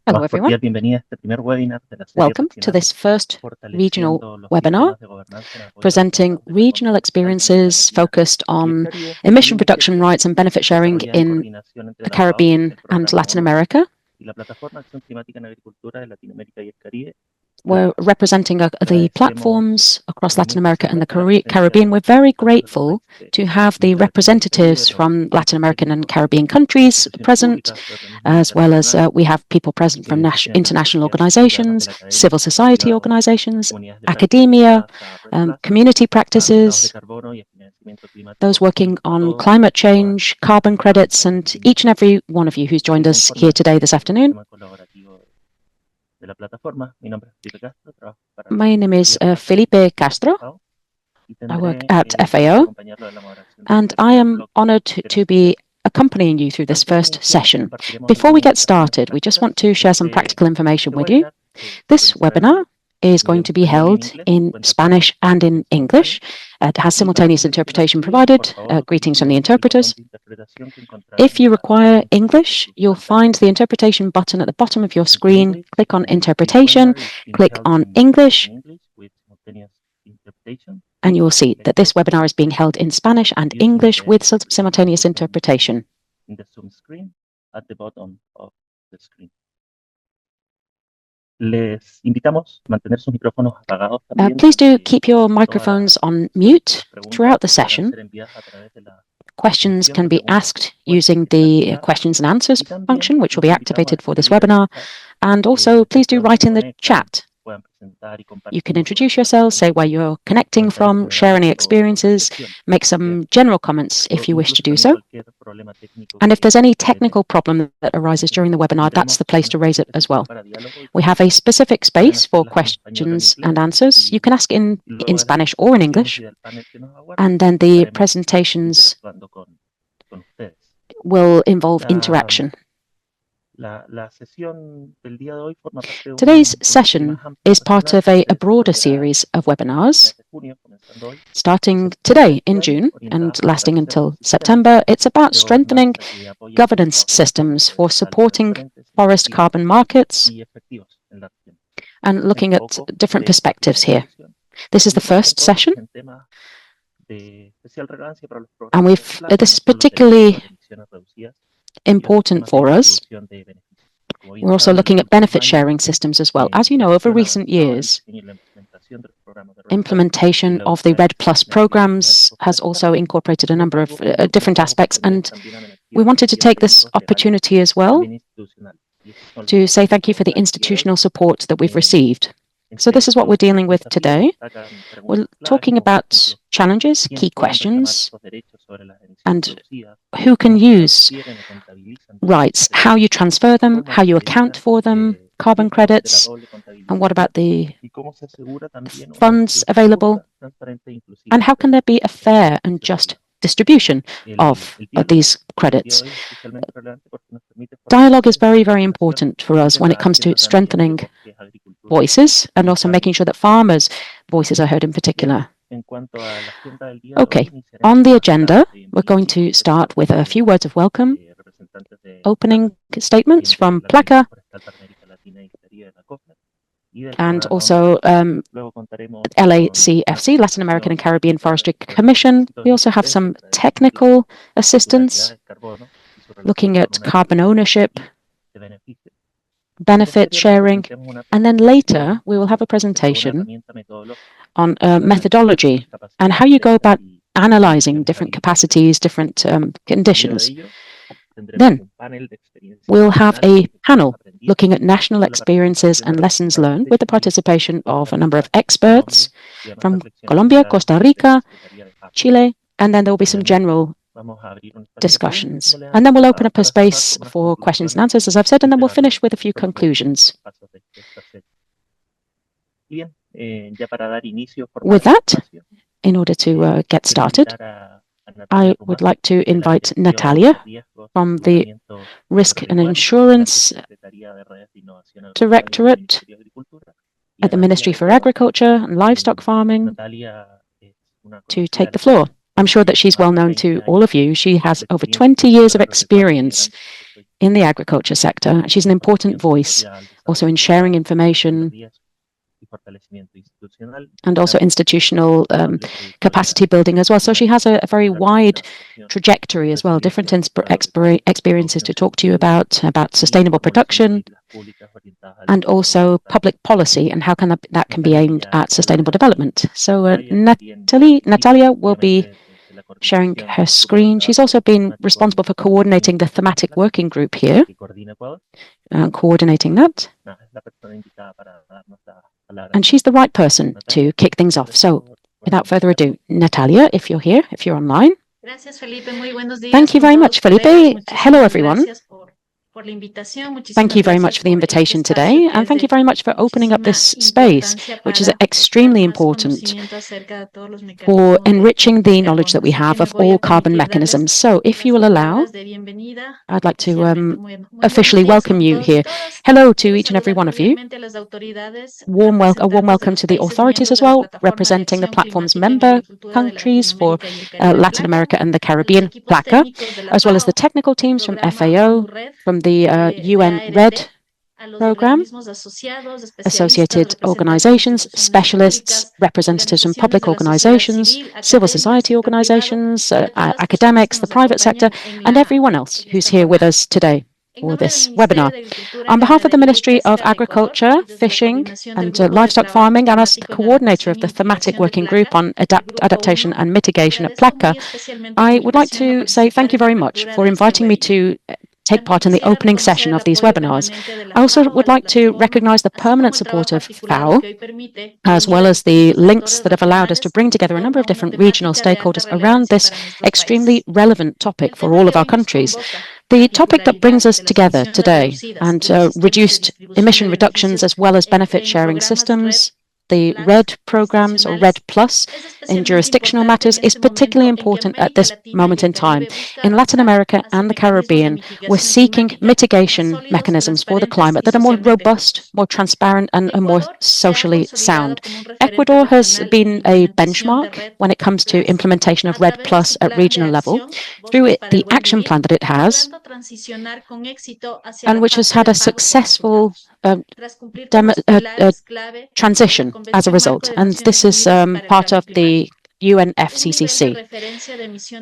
Hello, everyone. Welcome to this first regional webinar presenting regional experiences focused on emission reduction rights and benefit sharing in the Caribbean and Latin America. We're representing the platforms across Latin America and the Caribbean. We're very grateful to have the representatives from Latin American and Caribbean countries present, as well as we have people present from international organizations, civil society organizations, academia, community practices, those working on climate change, carbon credits, and each and every one of you who's joined us here today this afternoon. My name is Felipe Castro. I work at FAO, and I am honored to be accompanying you through this first session. Before we get started, we just want to share some practical information with you. This webinar is going to be held in Spanish and in English. It has simultaneous interpretation provided. Greetings from the interpreters. If you require English, you'll find the interpretation button at the bottom of your screen. Click on Interpretation, click on English, and you will see that this webinar is being held in Spanish and English with simultaneous interpretation. In the Zoom screen at the bottom of the screen. Please do keep your microphones on mute throughout the session. Questions can be asked using the questions and answers function, which will be activated for this webinar. And also, please do write in the chat. You can introduce yourselves, say where you're connecting from, share any experiences, make some general comments if you wish to do so. And if there's any technical problem that arises during the webinar, that's the place to raise it as well. We have a specific space for questions and answers. You can ask in Spanish or in English, and then the presentations will involve interaction. Today's session is part of a broader series of webinars starting today in June and lasting until September. It's about strengthening governance systems for supporting forest carbon markets and looking at different perspectives here. This is the first session, and this is particularly important for us. We're also looking at benefit sharing systems as well. As you know, over recent years, implementation of the RED Plus programs has also incorporated a number of different aspects, and we wanted to take this opportunity as well to say thank you for the institutional support that we've received. So this is what we're dealing with today. We're talking about challenges, key questions, and who can use rights, how you transfer them, how you account for them, carbon credits, and what about the funds available, and how can there be a fair and just distribution of these credits. Dialogue is very, very important for us when it comes to strengthening voices and also making sure that farmers' voices are heard in particular. Okay, on the agenda, we're going to start with a few words of welcome, opening statements from PLACA, and also LACFC, Latin American and Caribbean Forestry Commission. We also have some technical assistance looking at carbon ownership, benefit sharing, and then later we will have a presentation on methodology and how you go about analyzing different capacities, different conditions. Then we'll have a panel looking at national experiences and lessons learned with the participation of a number of experts from Colombia, Costa Rica, Chile, and then there will be some general discussions. And then we'll open up a space for questions and answers, as I've said, and then we'll finish with a few conclusions. With that, in order to get started, I would like to invite Natalia from the Risk and Insurance Directorate at the Ministry for Agriculture and Livestock Farming to take the floor. I'm sure that she's well known to all of you. She has over 20 years of experience in the agriculture sector. She's an important voice, also in sharing information and also institutional capacity building as well. So she has a very wide trajectory as well, different experiences to talk to you about sustainable production and also public policy and how that can be aimed at sustainable development. So Natalia will be sharing her screen. She's also been responsible for coordinating the thematic working group here, coordinating that. And she's the right person to kick things off. So without further ado, Natalia, if you're here, if you're online. Thank you very much, Felipe. Hello, everyone. Thank you very much for the invitation today, and thank you very much for opening up this space, which is extremely important for enriching the knowledge that we have of all carbon mechanisms. So if you will allow, I'd like to officially welcome you here. Hello to each and every one of you. A warm welcome to the authorities as well, representing the platform's member countries for Latin America and the Caribbean, PLACA, as well as the technical teams from FAO, from the UN RED program, associated organizations, specialists, representatives from public organizations, civil society organizations, academics, the private sector, and everyone else who's here with us today for this webinar. On behalf of the Ministry of Agriculture, Fishing and Livestock Farming, and as the coordinator of the thematic working group on adaptation and mitigation at PLACA, I would like to say thank you very much for inviting me to take part in the opening session of these webinars. I also would like to recognize the permanent support of FAO, as well as the links that have allowed us to bring together a number of different regional stakeholders around this extremely relevant topic for all of our countries. The topic that brings us together today, and reduced emission reductions as well as benefit sharing systems, the RED programs or RED Plus in jurisdictional matters, is particularly important at this moment in time. In Latin America and the Caribbean, we're seeking mitigation mechanisms for the climate that are more robust, more transparent, and more socially sound. Ecuador has been a benchmark when it comes to implementation of RED Plus at regional level through the action plan that it has, and which has had a successful transition as a result, and this is part of the UNFCCC.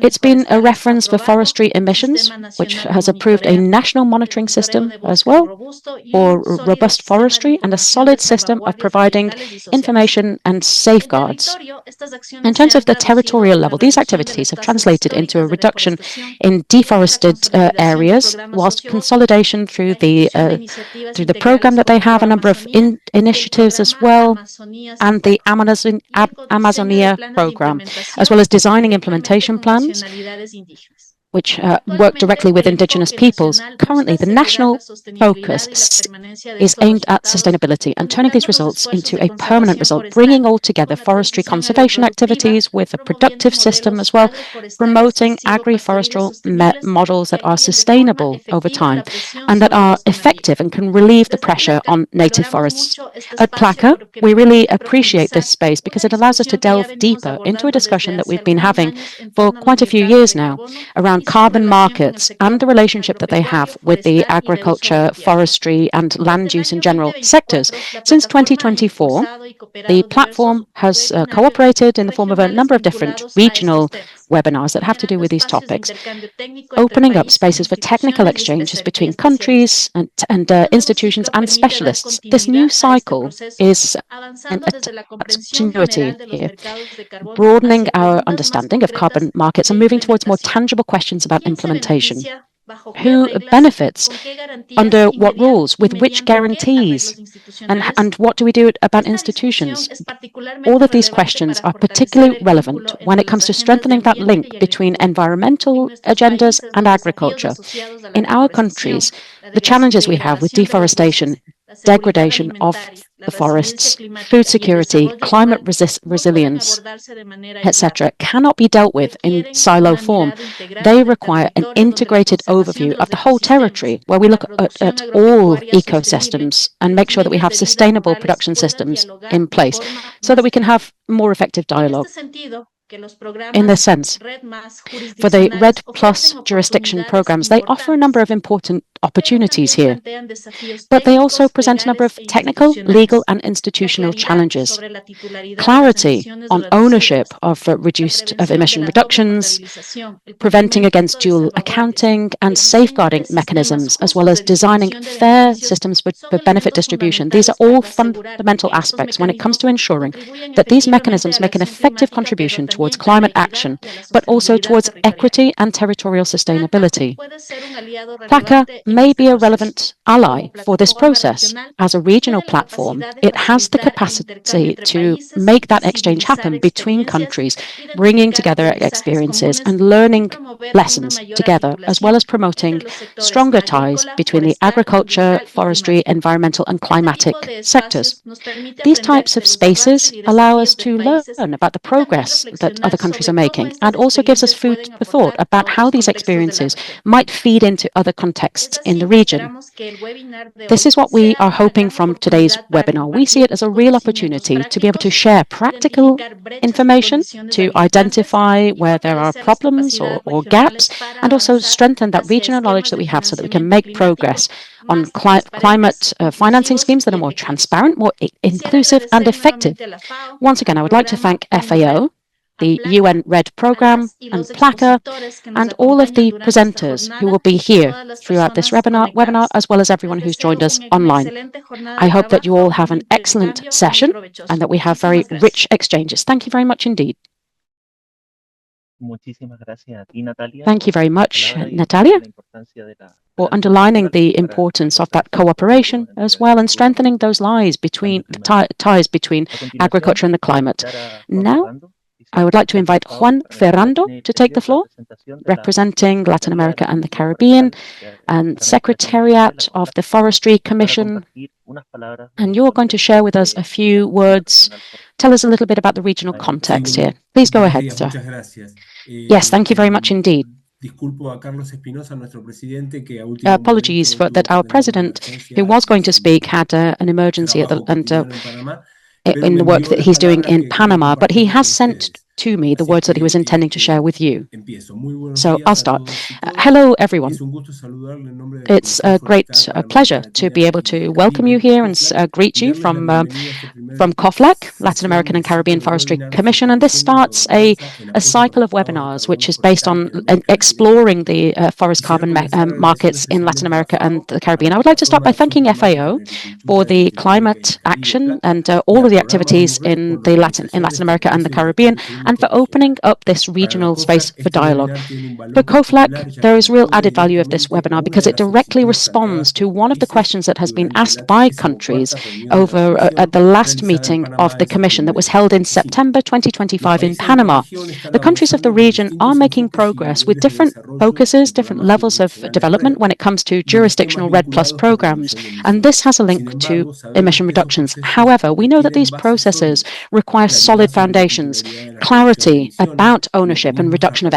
It's been a reference for forestry emissions, which has approved a national monitoring system as well for robust forestry and a solid system of providing information and safeguards. In terms of the territorial level, these activities have translated into a reduction in deforested areas, whilst consolidation through the program that they have, a number of initiatives as well, and the Amazonia program, as well as designing implementation plans, which work directly with Indigenous peoples. Currently, the national focus is aimed at sustainability and turning these results into a permanent result, bringing all together forestry conservation activities with a productive system as well, promoting agri-forestal models that are sustainable over time and that are effective and can relieve the pressure on native forests. At PLACA, we really appreciate this space because it allows us to delve deeper into a discussion that we've been having for quite a few years now around carbon markets and the relationship that they have with the agriculture, forestry, and land use in general sectors. Since 2024, the platform has cooperated in the form of a number of different regional webinars that have to do with these topics, opening up spaces for technical exchanges between countries and institutions and specialists. This new cycle is a continuity here, broadening our understanding of carbon markets and moving towards more tangible questions about implementation. Who benefits? Under what rules? With which guarantees? And what do we do about institutions? All of these questions are particularly relevant when it comes to strengthening that link between environmental agendas and agriculture. In our countries, the challenges we have with deforestation, degradation of the forests, food security, climate resilience, etc., cannot be dealt with in silo form. They require an integrated overview of the whole territory where we look at all ecosystems and make sure that we have sustainable production systems in place so that we can have more effective dialogue. in this sense. For the RED Plus jurisdiction programs, they offer a number of important opportunities here, but they also present a number of technical, legal, and institutional challenges. Clarity on ownership of emission reductions, preventing against dual accounting, and safeguarding mechanisms, as well as designing fair systems for benefit distribution. These are all fundamental aspects when it comes to ensuring that these mechanisms make an effective contribution towards climate action, but also towards equity and territorial sustainability. LAC may be a relevant ally for this process. As a regional platform, it has the capacity to make that exchange happen between countries, bringing together experiences and learning lessons together, as well as promoting stronger ties between the agriculture, forestry, environmental, and climatic sectors. These types of spaces allow us to learn about the progress that other countries are making, and also gives us food for thought about how these experiences might feed into other contexts in the region. This is what we are hoping from today's webinar. We see it as a real opportunity to be able to share practical information, to identify where there are problems or gaps, and also strengthen that regional knowledge that we have so that we can make progress on climate financing schemes that are more transparent, more inclusive, and effective. Once again, I would like to thank FAO, the UN RED program, and PLACA, and all of the presenters who will be here throughout this webinar, as well as everyone who's joined us online. I hope that you all have an excellent session and that we have very rich exchanges. Thank you very much indeed. Thank you very much, Natalia, for underlining the importance of that cooperation as well, and strengthening those ties between agriculture and the climate. Now, I would like to invite Juan Ferrando to take the floor, representing Latin America and the Caribbean, and Secretariat of the Forestry Commission. And you're going to share with us a few words. Tell us a little bit about the regional context here. Please go ahead, sir. Yes, thank you very much indeed. Apologies for that our president, who was going to speak, had an emergency in the work that he's doing in Panama, but he has sent to me the words that he was intending to share with you. So I'll start. Hello, everyone. It's a great pleasure to be able to welcome you here and greet you from COFLAC, Latin American and Caribbean Forestry Commission. And this starts a cycle of webinars, which is based on exploring the forest carbon markets in Latin America and the Caribbean. I would like to start by thanking FAO for the climate action and all of the activities in Latin America and the Caribbean, and for opening up this regional space for dialogue. For COFLAC, there is real added value of this webinar because it directly responds to one of the questions that has been asked by countries over at the last meeting of the Commission that was held in September 2025 in Panama. The countries of the region are making progress with different focuses, different levels of development when it comes to jurisdictional RED Plus programs, and this has a link to emission reductions. However, we know that these processes require solid foundations. Clarity about ownership and reduction of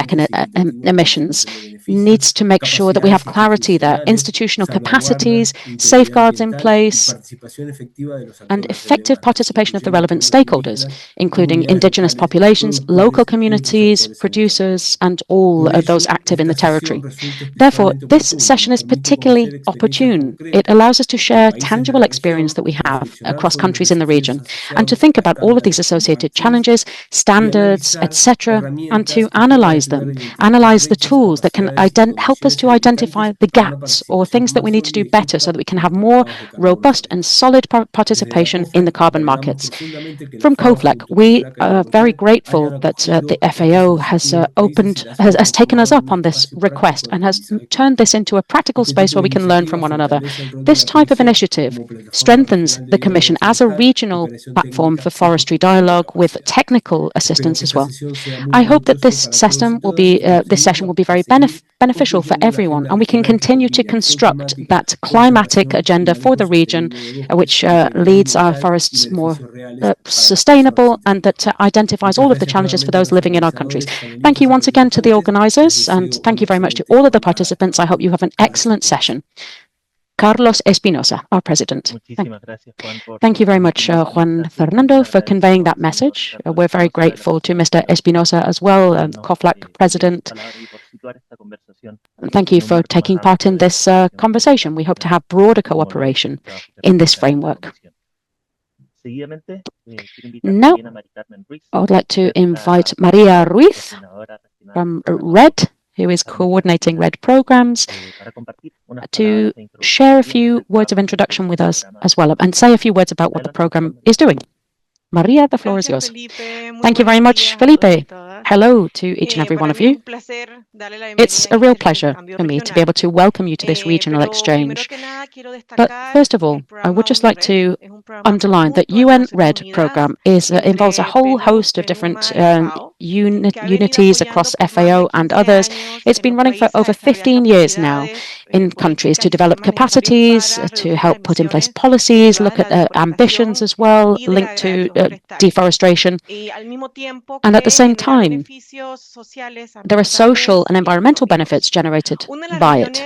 emissions needs to make sure that we have clarity there, institutional capacities, safeguards in place, and effective participation of the relevant stakeholders, including indigenous populations, local communities, producers, and all of those active in the territory. Therefore, this session is particularly opportune. It allows us to share tangible experience that we have across countries in the region, and to think about all of these associated challenges, standards, etc., and to analyze them, analyze the tools that can help us to identify the gaps or things that we need to do better so that we can have more robust and solid participation in the carbon markets. From COFLAC, we are very grateful that the FAO has taken us up on this request and has turned this into a practical space where we can learn from one another. This type of initiative strengthens the Commission as a regional platform for forestry dialogue with technical assistance as well. I hope that this session will be very beneficial for everyone, and we can continue to construct that climatic agenda for the region, which leads our forests more sustainable and that identifies all of the challenges for those living in our countries. Thank you once again to the organizers, and thank you very much to all of the participants. I hope you have an excellent session. Carlos Espinosa, our president. Thank you very much, Juan Fernando, for conveying that message. We're very grateful to Mr. Espinosa as well, COFLAC president. Thank you for taking part in this conversation. We hope to have broader cooperation in this framework. Now, I would like to invite Maria Ruiz from RED, who is coordinating RED programs, to share a few words of introduction with us as well, and say a few words about what the program is doing. Maria, the floor is yours. Thank you very much, Felipe. Hello to each and every one of you. It's a real pleasure for me to be able to welcome you to this regional exchange. But first of all, I would just like to underline that UN RED program involves a whole host of different unities across FAO and others. It's been running for over 15 years now in countries to develop capacities, to help put in place policies, look at ambitions as well, linked to deforestation. And at the same time, there are social and environmental benefits generated by it.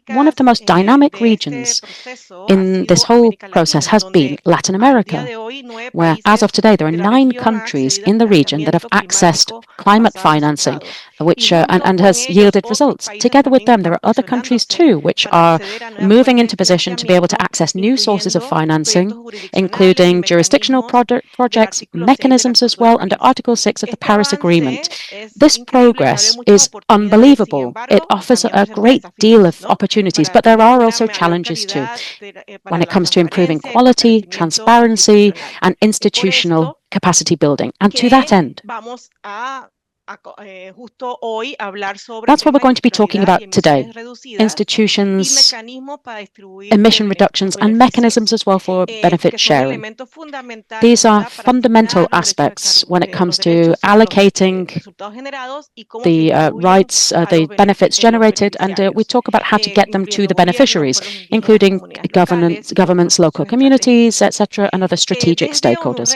One of the most dynamic regions in this whole process has been Latin America, where as of today, there are 9 countries in the region that have accessed climate financing, which and has yielded results. Together with them, there are other countries too, which are moving into position to be able to access new sources of financing, including jurisdictional projects, mechanisms as well, under Article 6 of the Paris Agreement. This progress is unbelievable. It offers a great deal of opportunities, but there are also challenges too when it comes to improving quality, transparency, and institutional capacity building. And to that end, that's what we're going to be talking about today: institutions, emission reductions, and mechanisms as well for benefit sharing. These are fundamental aspects when it comes to allocating the rights, the benefits generated, and we talk about how to get them to the beneficiaries, including governments, local communities, etc., and other strategic stakeholders.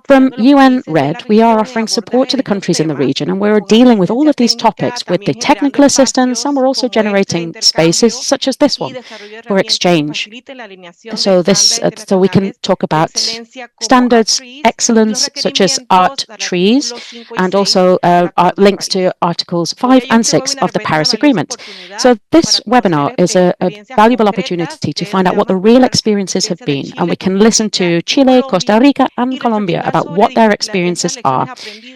From UN RED, we are offering support to the countries in the region, and we're dealing with all of these topics with the technical assistance, and we're also generating spaces such as this one for exchange. So we can talk about standards, excellence, such as art trees, and also links to Articles 5 and 6 of the Paris Agreement. So this webinar is a valuable opportunity to find out what the real experiences have been, and we can listen to Chile, Costa Rica, and Colombia about what their experiences are,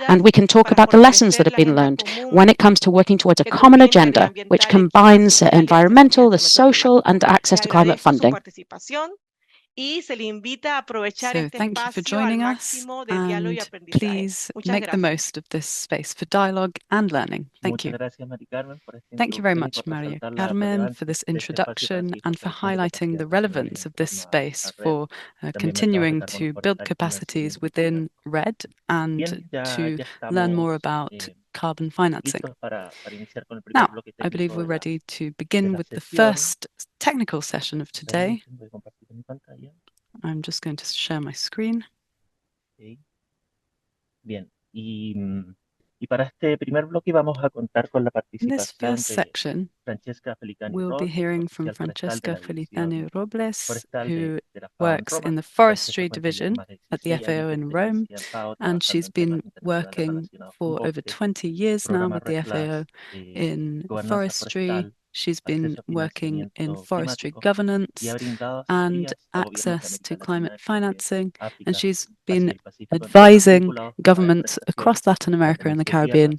and we can talk about the lessons that have been learned when it comes to working towards a common agenda, which combines environmental, the social, and access to climate funding. So thank you for joining us, and please make the most of this space for dialogue and learning. Thank you. Thank you very much, Maria Carmen, for this introduction and for highlighting the relevance of this space for continuing to build capacities within RED and to learn more about carbon financing. Now, I believe we're ready to begin with the first technical session of today. I'm just going to share my screen. In this first section, we'll be hearing from Francesca Feliciano Robles, who works in the Forestry Division at the FAO in Rome, and she's been working for over 20 years now with the FAO in forestry. She's been working in forestry governance and access to climate financing, and she's been advising governments across Latin America and the Caribbean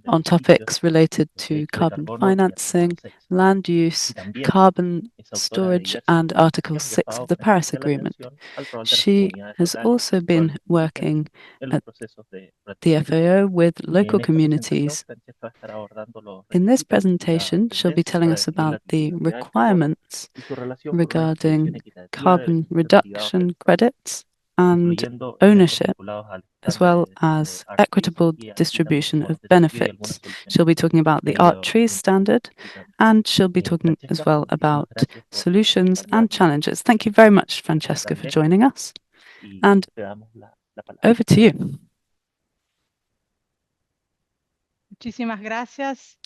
on topics related to carbon financing, land use, carbon storage, and Article 6 of the Paris Agreement. She has also been working at the FAO with local communities. In this presentation, she'll be telling us about the requirements regarding carbon reduction credits and ownership, as well as equitable distribution of benefits. She'll be talking about the art trees standard, and she'll be talking as well about solutions and challenges. Thank you very much, Francesca, for joining us. And over to you. Muchísimas gracias.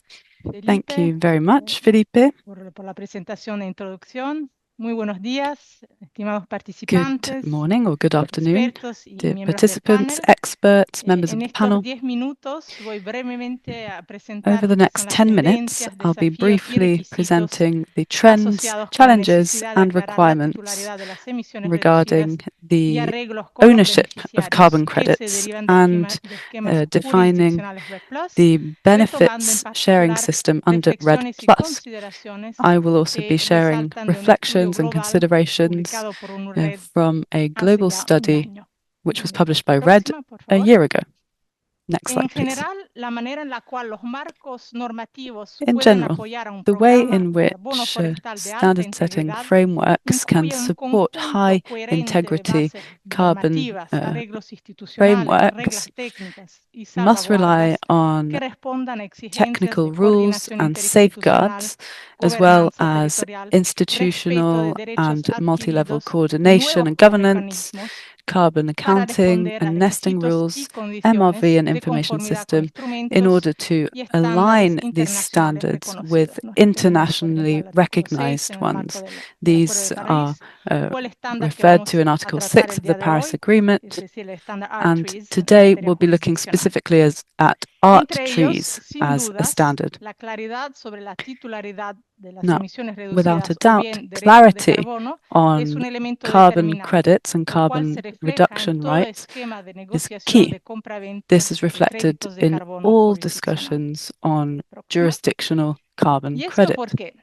Thank you very much, Felipe. por la presentación e introducción. Muy buenos días, estimados Good participantes, morning or good afternoon, expertos y dear miembros del participants, panel. experts, members of En the estos panel. 10 minutos voy brevemente a presentar Over the lo que son next las 10 minutes, tendencias, I'll be desafíos y briefly requisitos presenting the trends, asociados con la challenges, necesidad de and aclarar la requirements titularidad de las emisiones regarding reducidas y the arreglos con los ownership of beneficiarios carbon que se credits derivan de and esquemas defining jurisdiccionales RED+, the retomando en benefits sharing particular system under RED+. reflexiones y consideraciones I will also be que sharing resaltan de un estudio reflections and global considerations publicado por UNRED from a hace global ya un study año. which was La published by RED próxima, por a favor. year ago. Next En slide, please. general, la manera en la cual los marcos normativos In pueden general, apoyar a un the way programa in de carbono which forestal de alta standard setting integridad frameworks can incluye un support conjunto high coherente de integrity bases carbon normativas, arreglos institucionales, reglas frameworks técnicas y must rely salvaguardas on que respondan a exigencias technical de rules coordinación and interinstitucional, safeguards, as well gobernanza as territorial, respeto de institutional derechos and multi-level adquiridos y coordination nuevos and governance, mecanismos carbon para accounting responder a and nesting requisitos y rules, condiciones MRV and de information conformidad con system, in instrumentos order to y estándares align these internacionales standards with reconocidos. Nos referimos, por ejemplo, internationally al artículo 6 recognized en el marco ones. del Acuerdo These de are París, o el estándar que referred vamos to in a Article tratar 6 el of the día de Paris hoy, Agreement, es decir, el estándar and R-Trees en today materia we'll be looking jurisdiccional. specifically at art Entre ellos, trees sin as a dudas, standard. la claridad sobre la titularidad de las Now, emisiones without a reducidas o doubt, bien derechos de clarity carbono es on un elemento carbon determinante, credits and lo cual carbon se refleja en reduction todo rights esquema de is negociación key. de compra-venta This is de reflected créditos de in carbono all jurisdiccional. discussions on Próxima. jurisdictional carbon ¿Y esto credit. por qué?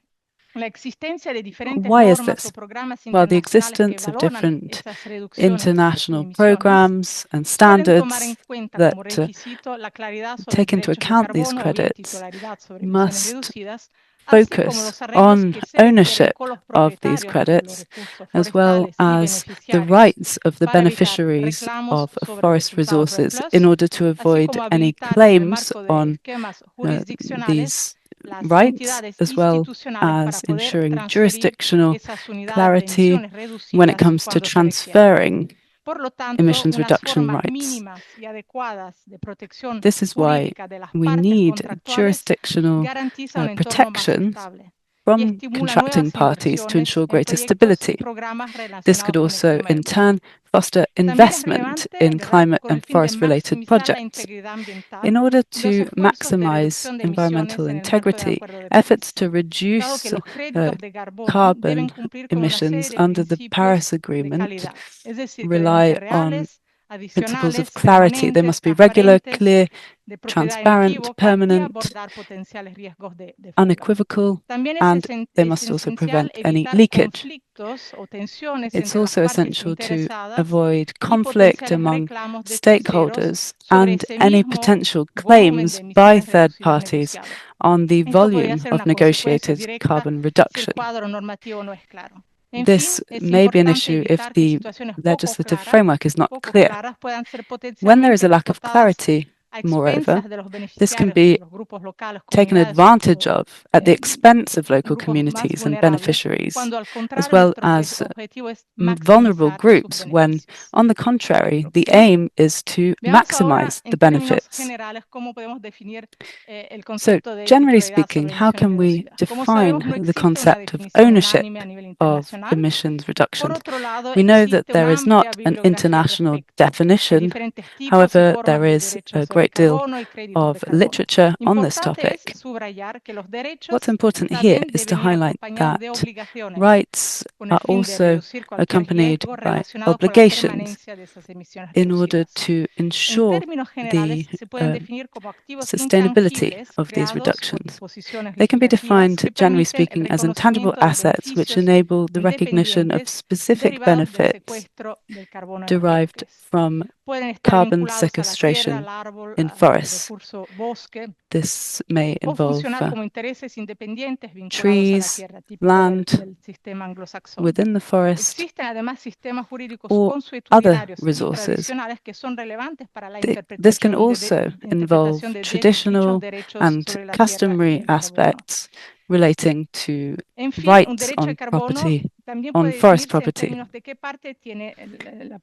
La existencia de diferentes Why is normas this? o programas Well, the internacionales que existence of valoran different esas reducciones de international emisiones programs and suelen tomar en standards cuenta that como requisito la claridad sobre take into derechos de account these carbono o bien credits titularidad sobre emisiones must reducidas, así como focus los arreglos on que se refieren ownership con los of these propietarios de los credits, recursos as well forestales y as the beneficiarios rights of the para evitar beneficiaries reclamos of sobre forest resultados resources RED+, in order to así avoid como any habilitar en el claims marco de on esquemas jurisdiccionales these las rights, entidades as well institucionales para as poder ensuring transferir jurisdictional esas unidades de clarity emisiones when it reducidas comes to cuando se requiera. transferring Por lo tanto, emissions unas reduction formas rights. mínimas y adecuadas de protección This is why jurídica de las we partes need contractuales jurisdictional garantiza un entorno más protection estable y from estimula contracting nuevas parties to inversiones ensure en greater proyectos y stability. programas This could relacionados con el also, clima y in el turn, foster también es investment relevante, in ¿verdad?, climate con el and fin de forest-related maximizar la projects. integridad ambiental In order y los to esfuerzos de maximize reducción de environmental emisiones en el marco del integrity, Acuerdo de efforts París, to dado reduce que los créditos de carbono deben carbon cumplir con una serie emissions de under the Paris principios de Agreement calidad, es decir, que deben rely ser on reales, principles of adicionales, clarity. They permanentes, must be regular, transparentes, clear, de propiedad transparent, inequívoca y permanent, abordar potenciales riesgos de fuga. unequivocal, También and they es must also esencial prevent any evitar leakage. conflictos o tensiones It's entre las also partes essential to interesadas avoid y conflict potenciales among reclamos de terceros stakeholders sobre and ese any mismo potential volumen claims de by emisiones third reducidas parties negociado. on the Esto podría volume ser of una consecuencia negotiated directa carbon si el reduction. cuadro normativo no es claro. En This fin, es may be an importante issue if evitar que the situaciones legislative framework is not poco clear. claras puedan ser When there is potencialmente a lack of explotadas clarity, a moreover, expensas de los this can beneficiarios, be los grupos locales, taken comunidades advantage of at the expense of local grupos más communities and vulnerables, beneficiaries, cuando al as contrario well nuestro as objetivo es vulnerable maximizar sus groups, when, beneficios. on the contrary, the Próxima. aim is to Veamos ahora maximize the en términos benefits. generales cómo podemos definir el So, concepto de generally titularidad speaking, sobre how emisiones can we reducidas. Como define sabemos, no the existe una concept of definición ownership unánime a nivel of internacional. emissions Por reduction? otro lado, We know that existe there una is not amplia an bibliografía al international respecto. Hay definition. diferentes tipos y However, formas there de is a derechos de great deal carbono y créditos de of carbono. literature on this Importante es topic. subrayar que los derechos What's important here también is to deben ir highlight acompañados de that obligaciones rights con el are fin de also reducir cualquier accompanied riesgo by relacionado con la obligations permanencia de esas emisiones in order reducidas. to En ensure términos the generales, se pueden definir como activos sustainability intangibles of these creados por reductions. disposiciones They can be legislativas defined, que generally permiten el speaking, as intangible reconocimiento de assets which beneficios enable the recognition of independientes specific derivados del benefits secuestro del carbono en los derived bosques. from Pueden estar carbon vinculados a la tierra, sequestration al árbol, in al forests. recurso bosque, This may o involve funcionar como intereses independientes vinculados a la trees, tierra, típico land del sistema anglosajón. within the forest, Existen además sistemas jurídicos or other consuetudinarios y resources. tradicionales que son relevantes para la This can interpretación also involve de dichos traditional derechos and sobre la tierra y customary el carbono. aspects relating to En fin, un rights derecho de on carbono property también on puede forest definirse en property. términos de qué parte tiene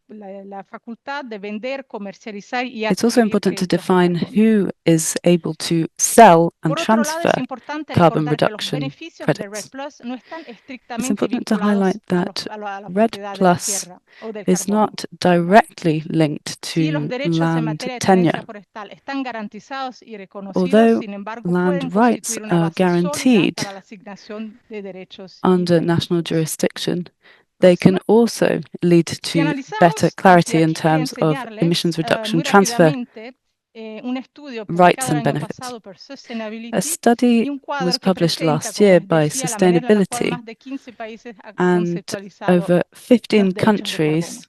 la facultad de vender, comercializar y It's also adquirir important to créditos de define carbono. who is able to sell and Por otro lado, es transfer importante carbon recordar que los reduction beneficios de RED credits. Plus no están It's estrictamente important to vinculados highlight a that la RED propiedad de la Plus tierra o del is carbono. not directly linked Si los to derechos en land materia de tenencia tenure. forestal están garantizados y reconocidos, Although sin embargo, land pueden rights constituir una are base sólida guaranteed para la asignación de derechos y under national beneficios. jurisdiction, they can Próxima. also lead Si to better analizamos, clarity y in aquí quería terms of emissions enseñarles reduction muy transfer rápidamente un estudio rights publicado el and año benefits. pasado por A Sustainability study y un was cuadro que published presenta, last como year les by decía, la manera en la cual Sustainability, más de 15 países han and conceptualizado over 15 los derechos de carbono. countries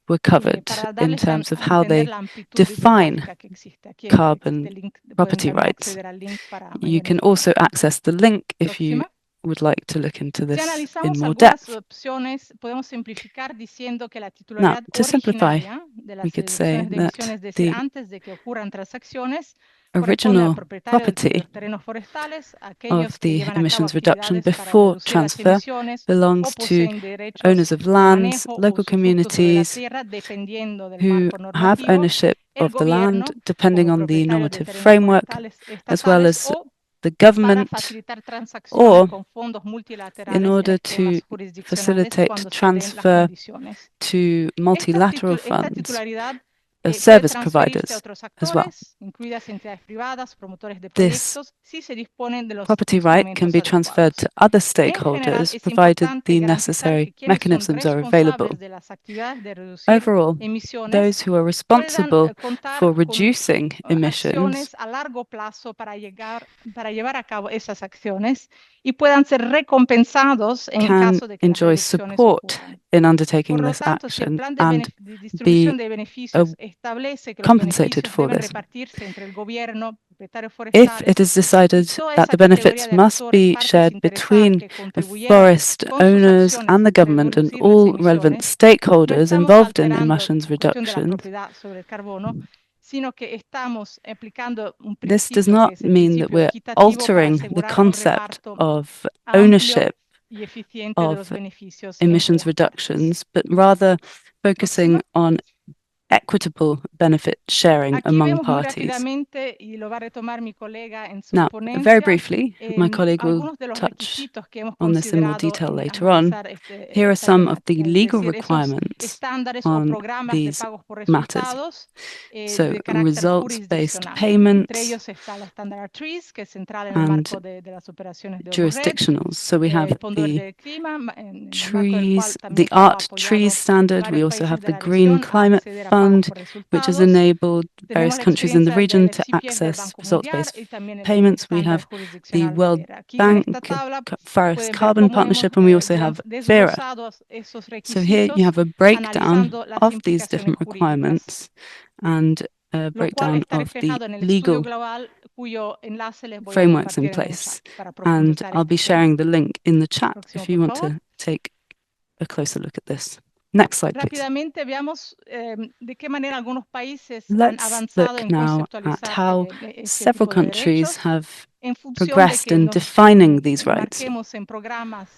were covered Para in darles terms of a how entender they la amplitud define bibliográfica que existe. Aquí carbon existe el link, pueden property también rights. acceder al link para You mayor can also información. access the link if you Próxima. would like to look into Si this in analizamos more algunas depth. opciones, podemos simplificar diciendo que la Now, titularidad to simplify, originaria de we las could say deducciones de that emisiones, es decir, the antes de que ocurran transacciones, corresponde al original propietario de property los terrenos forestales, of aquellos que the llevan a cabo emissions reduction actividades para before reducir las transfer emisiones o belongs to poseen derechos owners of de lands, manejo o local usufructo sobre la communities tierra, dependiendo del who marco have normativo. ownership El of the land gobierno, depending como on the propietario de normative terrenos framework, forestales as well estatales, as o the para government, facilitar transacciones or con fondos in multilaterales en order to esquemas jurisdiccionales facilitate cuando se den las transfer condiciones. to multilateral Esta funds titularidad as puede service transferirse a providers otros as well. actores, incluidas entidades privadas, promotores de This proyectos, si se disponen de los property right can instrumentos be transferred adecuados. to other En general, stakeholders es provided importante the garantizar necessary que quienes son mechanisms are available. responsables de las actividades de reducir Overall, emisiones those who are puedan responsible contar for con reducing emissions acciones a largo plazo para llevar a cabo esas acciones y puedan ser recompensados en can caso de que las enjoy reducciones support ocurran. in undertaking Por lo this tanto, si el action plan and de be distribución de beneficios establece que los compensated beneficios for deben this. repartirse entre el gobierno, propietarios If it forestales is y decided toda that esa the categoría benefits de must actores, be partes shared interesadas between que the contribuyeron forest con sus owners acciones and the de government and reducir las all relevant emisiones, no stakeholders estamos involved in alterando emissions la cuestión de la reduction, propiedad sobre el carbono, sino que estamos aplicando un this does principio que not es el mean that principio we're equitativo para altering the asegurar un concept reparto of amplio ownership y eficiente de los of beneficios entre emissions las partes. reductions, but rather focusing Próxima. on equitable benefit sharing Aquí among vemos muy parties. rápidamente, y lo va a retomar mi colega en su Now, very ponencia, briefly, my colleague will algunos de los touch requisitos que hemos on this in more considerado detail en later on. analizar Here are esta some of the temática, es legal decir, esos requirements estándares o on programas de these pagos por matters. resultados So, de carácter results-based jurisdiccional. Entre payments ellos está la Standard Trees, que es central en el and marco de las operaciones de overhead, jurisdictionals. So we have el Fondo Verde the del Clima, en el marco del trees, cual the también se ha art apoyado trees standard. We varios also países have de the la Green región a Climate acceder a pagos Fund, por which has resultados. enabled various Tenemos la countries in the experiencia region del to CPF del access Banco Mundial results-based y también el payments. We estándar have the jurisdiccional World FERA. Aquí en Bank esta tabla Forest pueden ver Carbon cómo hemos Partnership, and we also have FERA. desglosado esos So here you requisitos have a breakdown analizando las of these implicaciones different jurídicas, requirements and a lo cual breakdown está of the reflejado en el estudio legal global cuyo enlace les voy a frameworks in compartir en un place. chat para And profundizar I'll be estos sharing temas. the link in the chat Próximo, if you por want favor. to take a closer look at this. Next slide, please. Rápidamente veamos de qué manera algunos países han Let's avanzado look en now at conceptualizar how este several tipo de countries derechos have en función de progressed que in nos defining these rights. marquemos en programas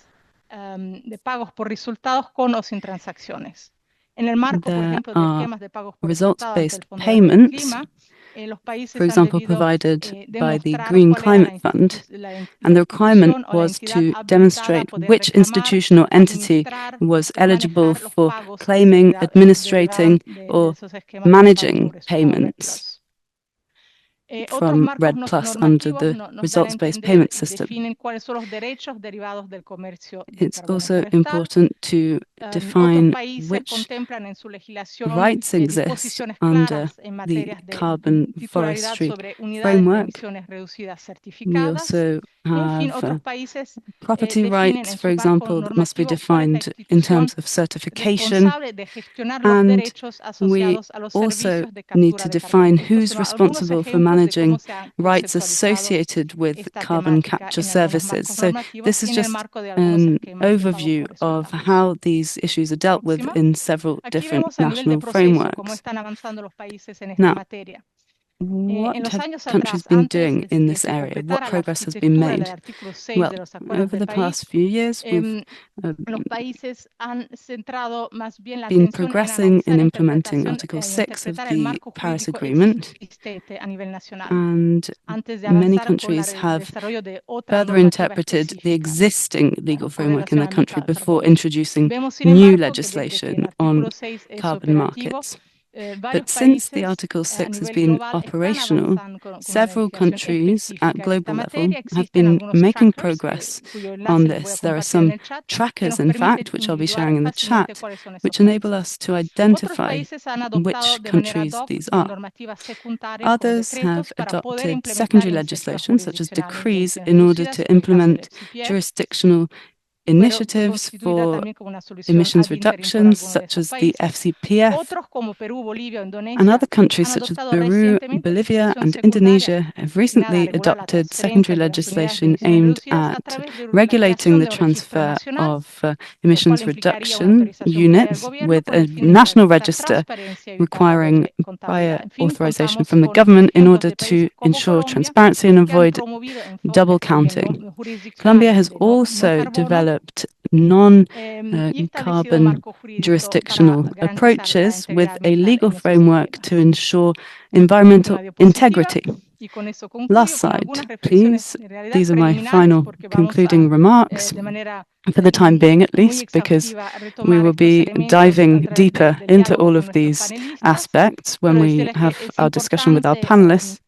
de pagos por resultados con o sin transacciones. En el marco, por There ejemplo, de are esquemas de pagos por resultados ante el results-based Fondo Verde del payments, Clima, los for países han example, debido provided by the demostrar Green cuál era Climate Fund, la and the requirement institución o la was entidad to habilitada a demonstrate poder which reclamar, institutional entity administrar was o eligible manejar los for pagos claiming, administrating, de or esos esquemas de pagos managing por resultados RED+. payments Otros from marcos RED Plus under normativos the nos dan a results-based entender payment y system. definen cuáles son los derechos derivados del comercio del It's carbono also forestal. important to Otros define países which contemplan en su legislación rights exist disposiciones under claras en the materias de carbon titularidad forestry sobre unidades de framework. emisiones reducidas We certificadas. also Y en fin, have otros países property definen rights, en for su marco example, that must be normativo cuál es la defined in institución terms of certification, responsable de gestionar los and derechos we asociados a los also servicios de need to captura de define carbono. Estos who's son algunos responsible for ejemplos de cómo managing se han rights conceptualizado associated with esta carbon temática capture en algunos services. marcos So normativos this y is en el just marco de algunos an esquemas de pagos overview por of resultados. how these issues are dealt with Próxima. in several Aquí different vemos a nivel de national proceso cómo frameworks. están avanzando los países en esta Now, materia. what have countries been doing in this area? What progress has been made? Well, over the past few years, we've been progressing in implementing Article 6 of the Paris Agreement, and many countries have further interpreted the existing legal framework in the country before introducing new legislation on carbon markets. But since the Article 6 has been operational, several countries at global level have been making progress on this. There are some trackers, in fact, which I'll be sharing in the chat, which enable us to identify which countries these are. Others have adopted secondary legislation, such as decrees, in order to implement jurisdictional initiatives for emissions reductions, such as the FCPF, and other countries such as Peru, Bolivia, and Indonesia have recently adopted secondary legislation aimed at regulating the transfer of emissions reduction units with a national register requiring prior authorization from the government in order to ensure transparency and avoid double counting. Colombia has also developed non-carbon jurisdictional approaches with a legal framework to ensure environmental integrity. Last slide, please. These are my final concluding remarks, for the time being at least, because we will be diving deeper into all of these aspects when we have our discussion with our panelists.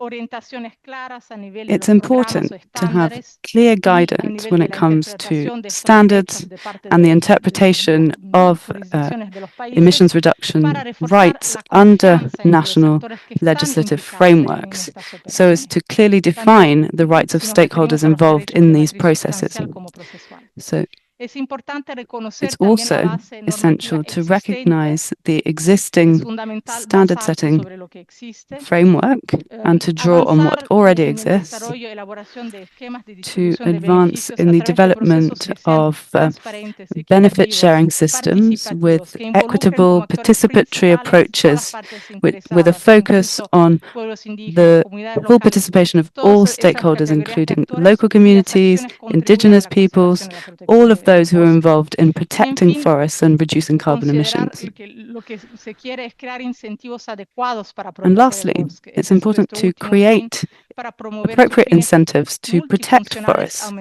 It's important to have clear guidance when it comes to standards and the interpretation of emissions reduction rights under national legislative frameworks, so as to clearly define the rights of stakeholders involved in these processes. So it's also essential to recognize the existing standard-setting framework and to draw on what already exists to advance in the development of benefit-sharing systems with equitable participatory approaches with a focus on the full participation of all stakeholders, including local communities, indigenous peoples, all of those who are involved in protecting forests and reducing carbon emissions. And lastly, it's important to create appropriate incentives to protect forests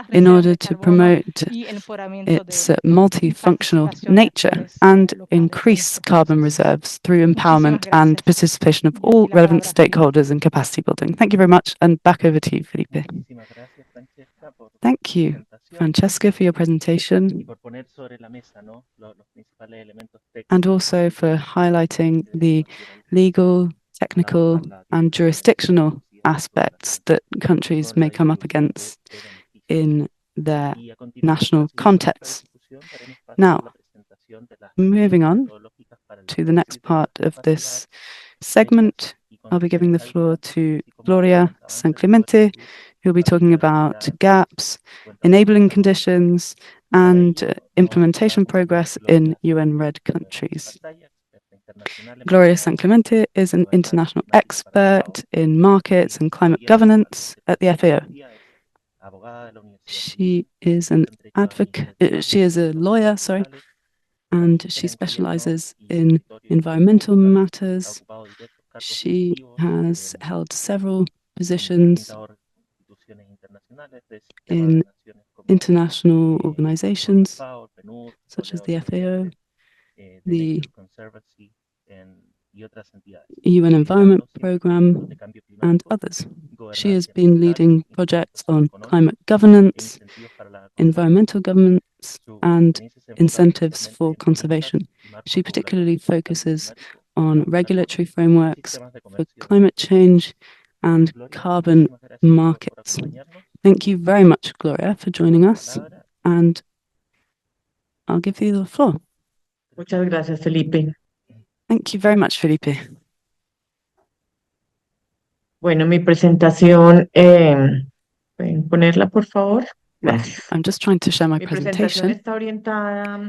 in order to promote its multifunctional nature and increase carbon reserves through empowerment and participation of all relevant stakeholders in capacity building. Thank you very much, and back over to you, Felipe. Thank you, Francesca, for your presentation and also for highlighting the legal, technical, and jurisdictional aspects that countries may come up against in their national contexts. Now, moving on to the next part of this segment, I'll be giving the floor to Gloria San Clemente, who will be talking about gaps, enabling conditions, and implementation progress in UN-RED countries. Gloria San Clemente is an international expert in markets and climate governance at the FAO. She is an advocate. She is a lawyer, and she specializes in environmental matters. She has held several positions in international organizations such as the FAO, the UN Environment Programme, and others. She has been leading projects on climate governance, environmental governance, and incentives for conservation. She particularly focuses on regulatory frameworks for climate change and carbon markets. Thank you very much, Gloria, for joining us, and I'll give you the floor. Muchas gracias, Felipe. Thank you very much, Felipe. Bueno, mi presentación, ¿pueden ponerla, por favor? Gracias. I'm just trying to share my Mi presentación presentation. está orientada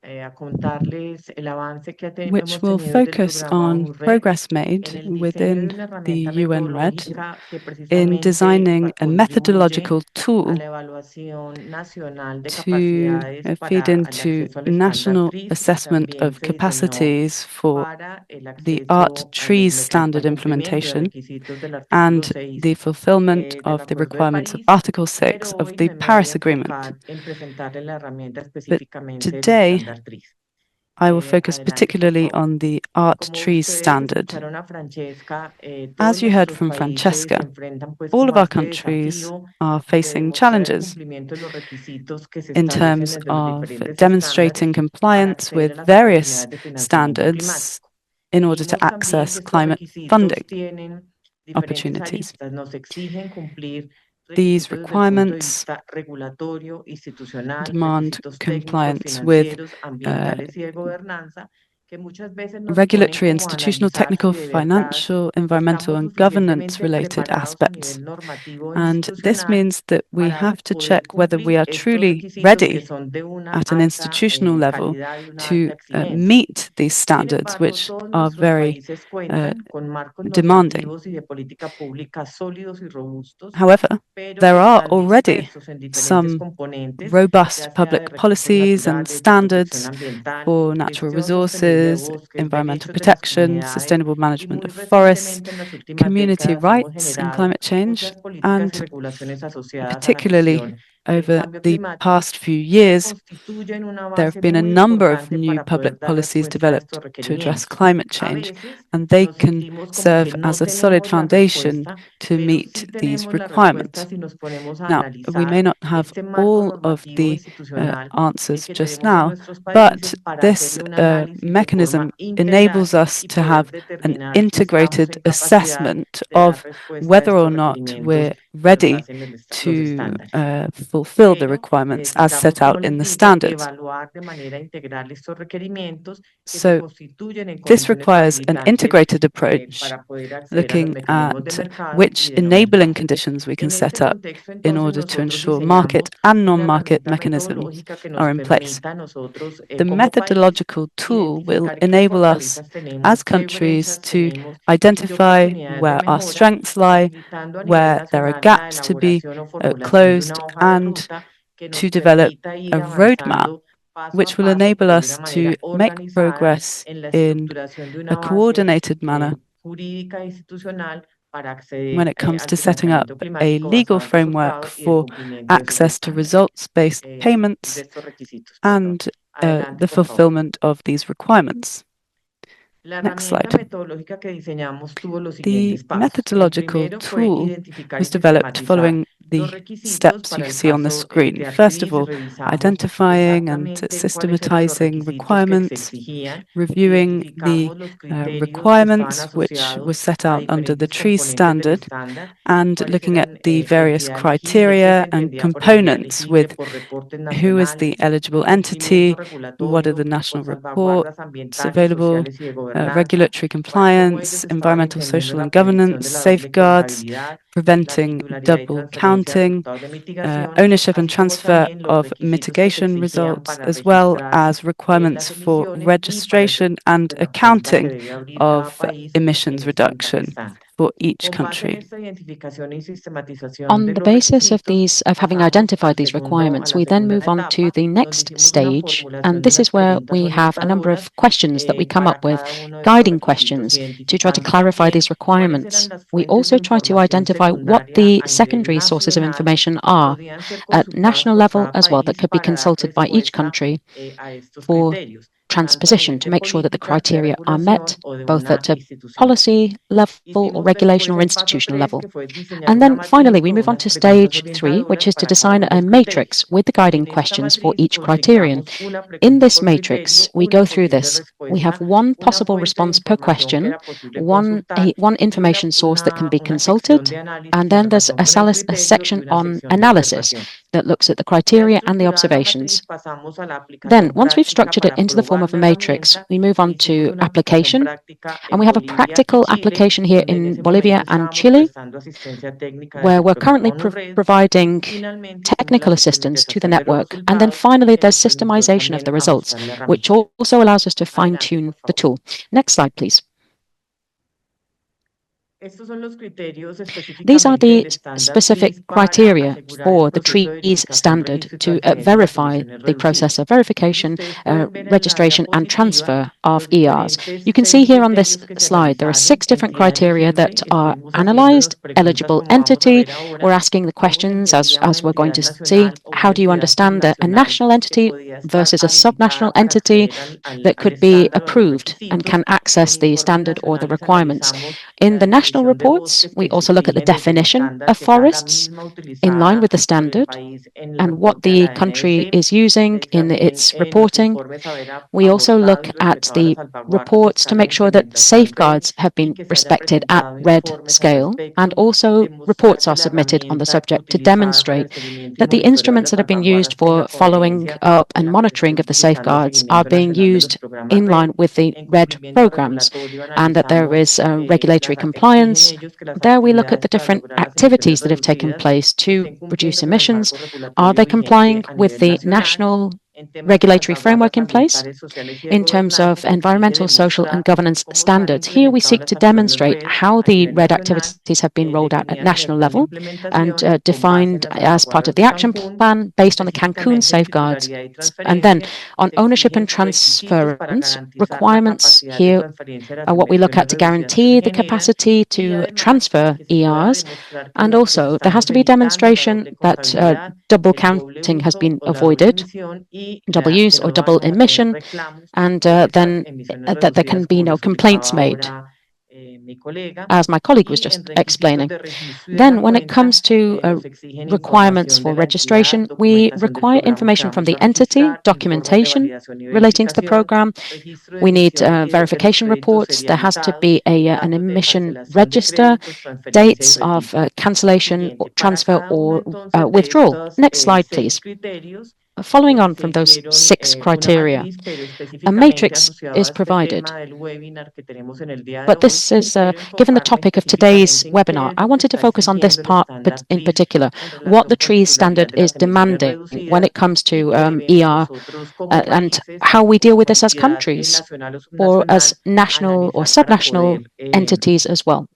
a contarles el avance que which hemos will tenido del focus programa on UNRED progress en made el diseño de within una the herramienta UN RED metodológica que in precisamente designing a contribuye methodological a tool la evaluación nacional de to capacidades feed para el into acceso al estándar national TRIS y assessment también of se diseñó capacities for para el the Art acceso a Trees standard al cumplimiento de implementation requisitos del artículo and 6 the fulfillment del of the Acuerdo de requirements of París, Article 6 pero of hoy the me voy Paris a Agreement. enfocar en presentarle la herramienta But específicamente del today, estándar TRIS. I will focus Adelante, por particularly favor. on the Art Como Trees ustedes standard. escucharon a Francesca, todos As you heard nuestros from países se Francesca, enfrentan pues all como of a our este countries desafío are de facing demostrar el challenges cumplimiento de los requisitos que se in establecen terms desde los of diferentes demonstrating estándares para compliance acceder with a las various oportunidades de financiamiento standards climático. in order to Vimos también access que estos climate funding requisitos tienen diferentes opportunities. aristas, nos exigen cumplir These requisitos desde el punto de requirements vista regulatorio, institucional, demand requisitos técnicos, compliance with financieros, ambientales y de gobernanza, que muchas veces nos ponen regulatory, como a institutional, analizar technical, si de verdad financial, environmental, estamos and governance suficientemente related preparados a aspects. nivel normativo e And this institucional means that we para have to check poder whether we cumplir are estos truly requisitos que ready son de una at an alta institutional level calidad y una to alta exigencia. meet these Sin standards, embargo, which todos are nuestros very países uh, cuentan con marcos demanding. normativos y de política pública sólidos y robustos, However, pero there are están already dispersos en diferentes some componentes, ya robust sea de public recursos policies and naturales, de protección standards ambiental, for natural gestión sostenible de resources, bosques, environmental derechos de las protection, comunidades sustainable y management muy of forests, recientemente en las últimas community décadas hemos rights in generado climate change, muchas políticas y and regulaciones asociadas a la particularly gestión del over cambio the climático past few que years, constituyen una there have base been a muy number of importante new para poder public dar policies respuesta a developed estos to address requerimientos. climate A change, veces and they nos can sentimos como que serve no as a solid tenemos la foundation respuesta, to pero meet sí these tenemos la respuesta requirements. si nos ponemos a Now, we may analizar not have este marco all of normativo the institucional answers que just tenemos en now, nuestros but países para this hacerle un análisis de mechanism forma integral enables us y to poder have an determinar si estamos integrated en capacidad assessment de dar of respuesta a whether or estos not requerimientos we're que nos ready hacen los to estándares. fulfill the Pero requirements as necesitamos, set como out in les the digo, standards. evaluar de manera integral estos requerimientos que se So constituyen en this condiciones requires an habilitantes integrated approach, para poder acceder a los looking mecanismos de at mercado y which de no enabling mercado. conditions we can En este set up contexto, in entonces, order to nosotros ensure market diseñamos and una non-market herramienta mechanisms metodológica que nos are in place. permita a nosotros, The como país, methodological tool will identificar qué enable us fortalezas tenemos, as qué countries brechas to tenemos y qué identify oportunidades de where our mejora, strengths lie, facilitando a nivel where there are nacional la gaps to be elaboración o formulación de closed, una hoja de and ruta que nos to develop permita a ir roadmap avanzando paso which a will paso enable de una us to manera make organizada progress en la in estructuración de a una base coordinated manner jurídica e institucional para when acceder it comes al to setting up financiamiento a climático legal basado en framework resultados y el for cumplimiento de esos access to estándares, results-based de payments estos requisitos, perdón. and Adelante, the por favor. fulfillment of these requirements. La Next herramienta slide. metodológica que diseñamos tuvo los The siguientes pasos. El methodological primero fue tool identificar y was developed sistematizar following los the requisitos steps you para el see on the caso screen. de First of actriz y all, revisamos identifying and exactamente cuáles eran los systematizing requisitos que se requirements, exigían, reviewing the identificamos los criterios que estaban requirements which asociados were set a out under the diferentes trees componentes del standard, estándar, and cuáles looking at eran the various entidad elegible, qué se criteria and entendía por entidad components elegible, with por reportes who is the nacionales, eligible por cumplimiento entity, what are regulatorio, the por national salvaguardas reports ambientales, available, sociales y de gobernanza, regulatory para cómo ellos compliance, estaban environmental, entendiendo social la and prevención governance, de la doble safeguards, contabilidad, la preventing titularidad y double transferencia de counting, resultados de mitigación, ownership and así como transfer también los of requisitos que se mitigation exigían results, para as well registrar as requirements las for emisiones y para el registration registro and de la cuenta que accounting debe abrir cada of país en emissions este reduction estándar. for each Con base en country. esta identificación y sistematización On de the los basis requisitos, of having pasamos identified these a requirements, la we then segunda move on to etapa, the donde next hicimos una stage, formulación and de this unas is where preguntas we have a number orientadoras of questions that we come para up with, cada uno de estos guiding requisitos, questions, to try to identificando clarify también these cuáles eran requirements. las We fuentes de also try to información identify what secundaria the a nivel secondary sources of nacional information que are podían ser at consultadas national por level cada as well that país y could be para dar consulted by each respuesta country a estos for criterios, tanto a transposition nivel to de make sure that the política, de criteria are met, regulación o de both una at a institución. policy level or Hicimos regulation después or el paso institutional 3, level. que fue diseñar And una then finally, matriz we con move on unas to preguntas stage 3, which orientadoras is to para cada design uno de a los criterios. matrix with the guiding En esta questions for matriz each criterion. consignamos una In pregunta this por matrix, criterio, we una go through posible this. We have respuesta, one una possible fuente de response per información que question, era posible consultar one y information source that can be una sección consulted, de análisis and en then there's relación con el a criterio y section una on sección de analysis. observación. that looks at the criteria and the observations. Then, once we've structured it into the form of a matrix, we move on to application, and we have a practical application here in Bolivia and Chile, where we're currently providing technical assistance to the network. And then finally, there's systemization of the results, which also allows us to fine-tune the tool. Next slide, please. These are the specific criteria for the trees standard to verify the process of verification, registration, and transfer of ERs. You can see here on this slide, there are 6 different criteria that are analyzed. Eligible entity, we're asking the questions, as we're going to see, how do you understand a national entity versus a subnational entity that could be approved and can access the standard or the requirements. In the national reports, we also look at the definition of forests in line with the standard and what the country is using in its reporting. We also look at the reports to make sure that safeguards have been respected at RED scale, and also reports are submitted on the subject to demonstrate that the instruments that have been used for following up and monitoring of the safeguards are being used in line with the RED programs, and that there is regulatory compliance. There we look at the different activities that have taken place to reduce emissions. Are they complying with the national regulatory framework in place in terms of environmental, social, and governance standards? Here we seek to demonstrate how the RED activities have been rolled out at national level and defined as part of the action plan based on the Cancun safeguards. And then on ownership and transference, requirements here are what we look at to guarantee the capacity to transfer ERs. And also there has to be demonstration that double counting has been avoided, double use or double emission, and then that there can be no complaints made, as my colleague was just explaining. Then when it comes to requirements for registration, we require information from the entity, documentation relating to the program. We need verification reports. There has to be an emission register, dates of cancellation, or transfer, or withdrawal. Next slide, please. Following on from those 6 criteria, a matrix is provided. But this is, given the topic of today's webinar, I wanted to focus on this part in particular, what the trees standard is demanding when it comes to ER and how we deal with this as countries or as national or subnational entities as well.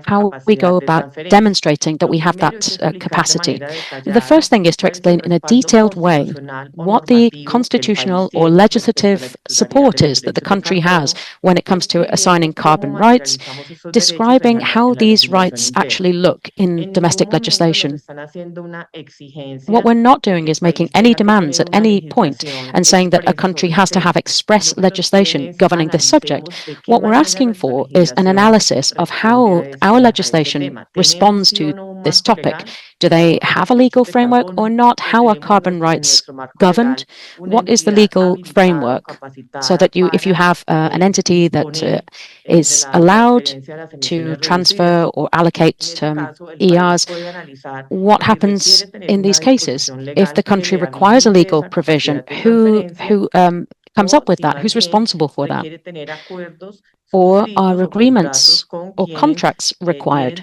How we go about demonstrating that we have that capacity. The first thing is to explain in a detailed way what the constitutional or legislative support is that the country has when it comes to assigning carbon rights, describing how these rights actually look in domestic legislation. What we're not doing is making any demands at any point and saying that a country has to have express legislation governing this subject. What we're asking for is an analysis of how our legislation responds to this topic. Do they have a legal framework or not? How are carbon rights governed? What is the legal framework? So that if you have an entity that is allowed to transfer or allocate ERs, what happens in these cases? If the country requires a legal provision, who comes up with that? Who's responsible for that? Or are agreements or contracts required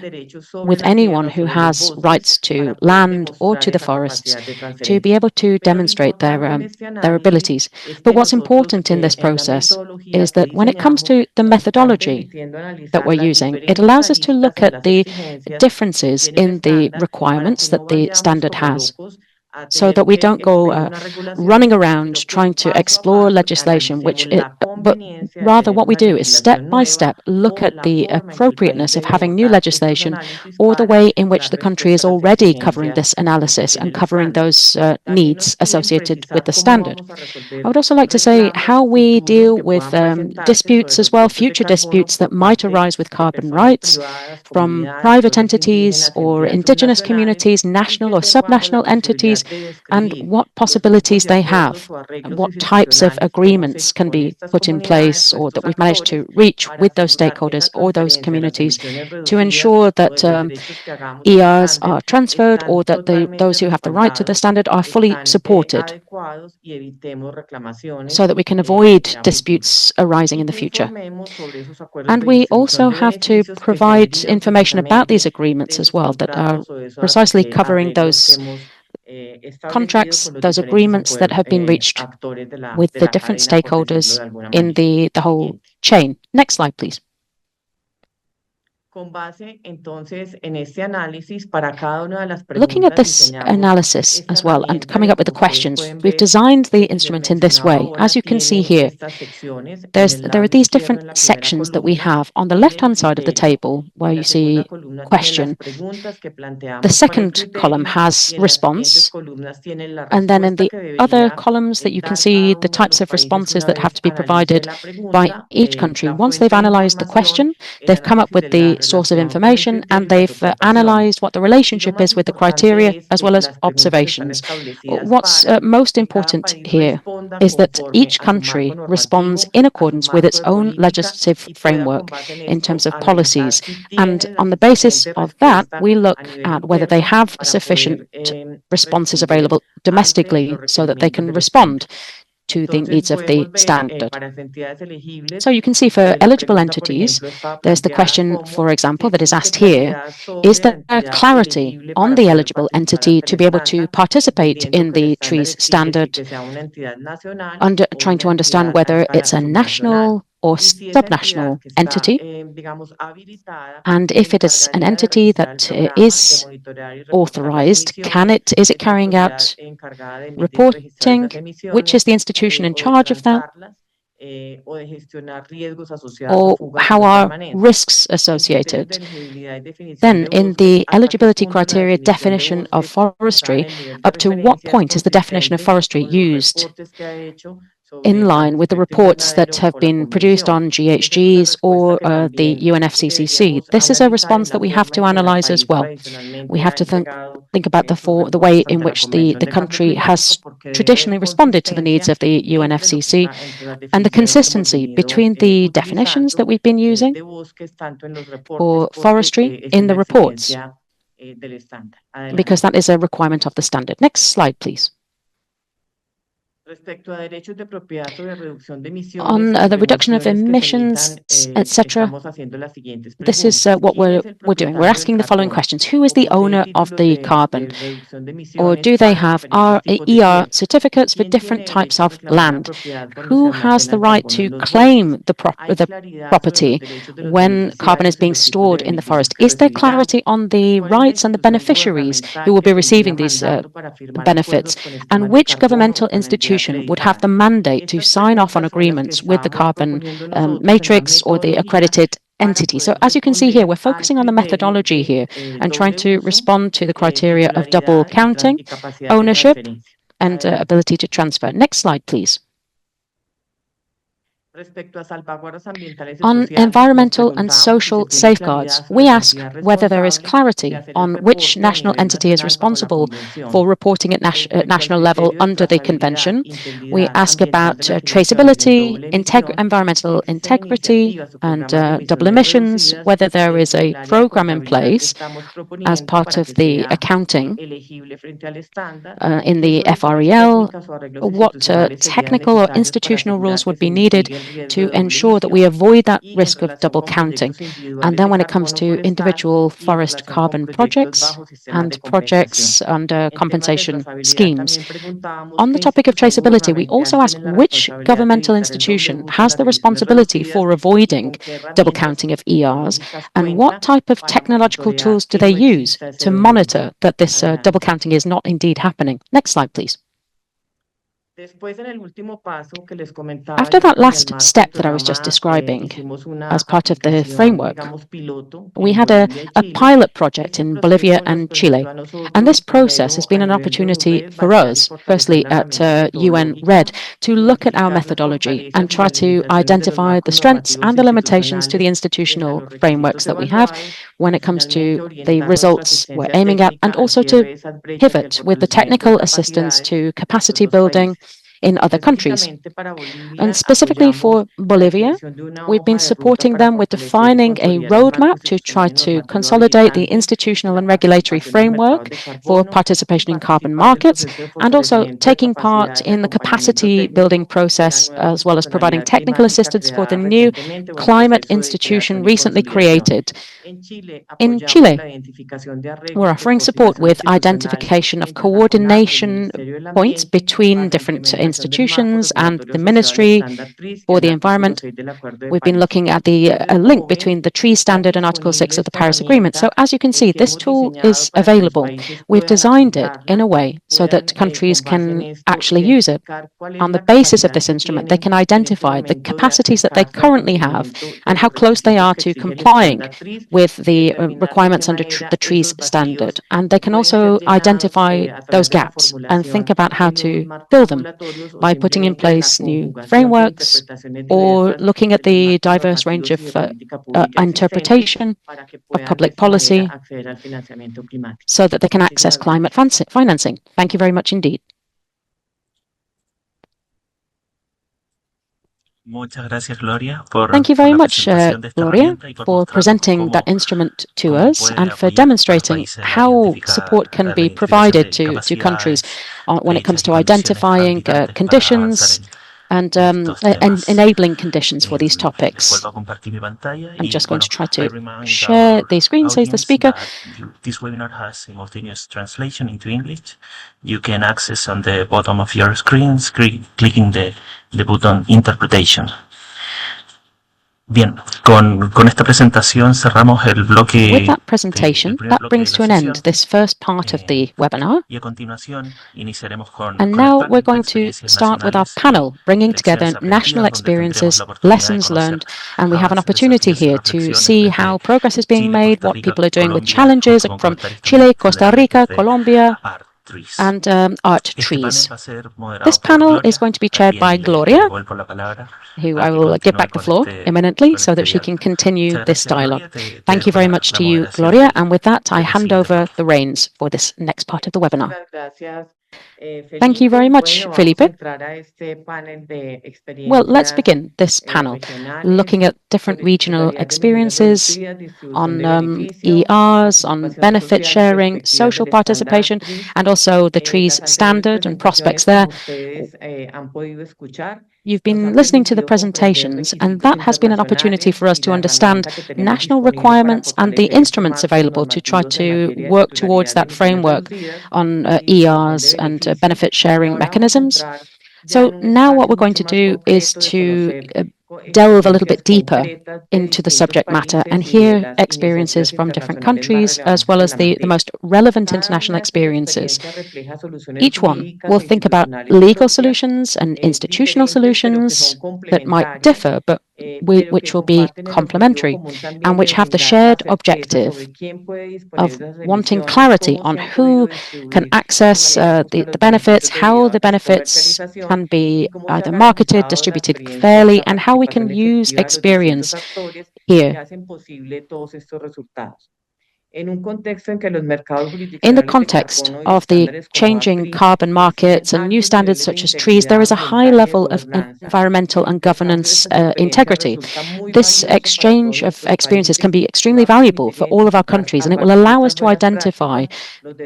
with anyone who has rights to land or to the forests to be able to demonstrate their abilities? But what's important in this process is that when it comes to the methodology that we're using, it allows us to look at the differences in the requirements that the standard has, so that we don't go running around trying to explore legislation, but rather what we do is step by step look at the appropriateness of having new legislation or the way in which the country is already covering this analysis and covering those needs associated with the standard. I would also like to say how we deal with disputes as well, future disputes that might arise with carbon rights from private entities or indigenous communities, national or subnational entities, and what possibilities they have, and what types of agreements can be put in place or that we've managed to reach with those stakeholders or those communities to ensure that ERs are transferred or that those who have the right to the standard are fully supported so that we can avoid disputes arising in the future. And we also have to provide information about these agreements as well that are precisely covering those contracts, those agreements that have been reached with the different stakeholders in the whole chain. Next slide, please. Looking at this analysis as well and coming up with the questions, we've designed the instrument in this way. As you can see here, there are these different sections that we have. On the left-hand side of the table, where you see question, the second column has response, and then in the other columns that you can see the types of responses that have to be provided by each country. Once they've analyzed the question, they've come up with the source of information, and they've analyzed what the relationship is with the criteria as well as observations. What's most important here is that each country responds in accordance with its own legislative framework in terms of policies. And on the basis of that, we look at whether they have sufficient responses available domestically so that they can respond to the needs of the standard. So you can see for eligible entities, there's the question, for example, that is asked here, is there clarity on the eligible entity to be able to participate in the trees standard, trying to understand whether it's a national or subnational entity, and if it is an entity that is authorized, is it carrying out reporting? Which is the institution in charge of that? Or how are risks associated? Then, in the eligibility criteria definition of forestry, up to what point is the definition of forestry used in line with the reports that have been produced on GHGs or the UNFCCC? This is a response that we have to analyze as well. We have to think about the way in which the country has traditionally responded to the needs of the UNFCCC and the consistency between the definitions that we've been using for forestry in the reports, because that is a requirement of the standard. Next slide, please. On the reduction of emissions, etc., this is what we're doing. We're asking the following questions. Who is the owner of the carbon? Or do they have ER certificates for different types of land? Who has the right to claim the property when carbon is being stored in the forest? Is there clarity on the rights and the beneficiaries who will be receiving these benefits? And which governmental institution would have the mandate to sign off on agreements with the carbon matrix or the accredited entity? So as you can see here, we're focusing on the methodology here and trying to respond to the criteria of double counting, ownership, and ability to transfer. Next slide, please. On environmental and social safeguards, we ask whether there is clarity on which national entity is responsible for reporting at national level under the convention. We ask about traceability, environmental integrity, and double emissions, whether there is a program in place as part of the accounting in the FREL, what technical or institutional rules would be needed to ensure that we avoid that risk of double counting. And then when it comes to individual forest carbon projects and projects under compensation schemes. On the topic of traceability, we also ask which governmental institution has the responsibility for avoiding double counting of ERs, and what type of technological tools do they use to monitor that this double counting is not indeed happening. Next slide, please. After that last step that I was just describing, as part of the framework, we had a pilot project in Bolivia and Chile. And this process has been an opportunity for us, firstly at UN RED, to look at our methodology and try to identify the strengths and the limitations to the institutional frameworks that we have. when it comes to the results we're aiming at, and also to pivot with the technical assistance to capacity building in other countries. And specifically for Bolivia, we've been supporting them with defining a roadmap to try to consolidate the institutional and regulatory framework for participation in carbon markets, and also taking part in the capacity building process, as well as providing technical assistance for the new climate institution recently created. In Chile, we're offering support with identification of coordination points between different institutions and the Ministry for the Environment. We've been looking at the link between the tree standard and Article 6 of the Paris Agreement. So as you can see, this tool is available. We've designed it in a way so that countries can actually use it. On the basis of this instrument, they can identify the capacities that they currently have and how close they are to complying with the requirements under the trees standard. And they can also identify those gaps and think about how to fill them by putting in place new frameworks or looking at the diverse range of interpretation of public policy so that they can access climate financing. Thank you very much indeed. Thank you very much, Gloria, for presenting that instrument to us and for demonstrating how support can be provided to countries when it comes to identifying conditions and enabling conditions for these topics. I'm just going to try to share the screen, says the speaker. This webinar has simultaneous translation into English. You can access on the bottom of your screen, clicking the button Interpretation. Bien, con esta presentación cerramos el bloque. With that presentation, that brings to an end this first part of the webinar. And now we're going to start with our panel, bringing together national experiences, lessons learned, and we have an opportunity here to see how progress is being made, what people are doing with challenges from Chile, Costa Rica, Colombia, and art trees. This panel is going to be chaired by Gloria, who I will give back the floor imminently so that she can continue this dialogue. Thank you very much to you, Gloria, and with that I hand over the reins for this next part of the webinar. Thank you very much, Felipe. Well, let's begin this panel looking at different regional experiences on ERs, on benefit sharing, social participation, and also the trees standard and prospects there. You've been listening to the presentations, and that has been an opportunity for us to understand national requirements and the instruments available to try to work towards that framework on ERs and benefit sharing mechanisms. So now what we're going to do is to delve a little bit deeper into the subject matter and hear experiences from different countries, as well as the most relevant international experiences. Each one will think about legal solutions and institutional solutions that might differ, but which will be complementary and which have the shared objective of wanting clarity on who can access the benefits, how the benefits can be either marketed, distributed fairly, and how we can use experience here. In the context of the changing carbon markets and new standards such as trees, there is a high level of environmental and governance integrity. This exchange of experiences can be extremely valuable for all of our countries, and it will allow us to identify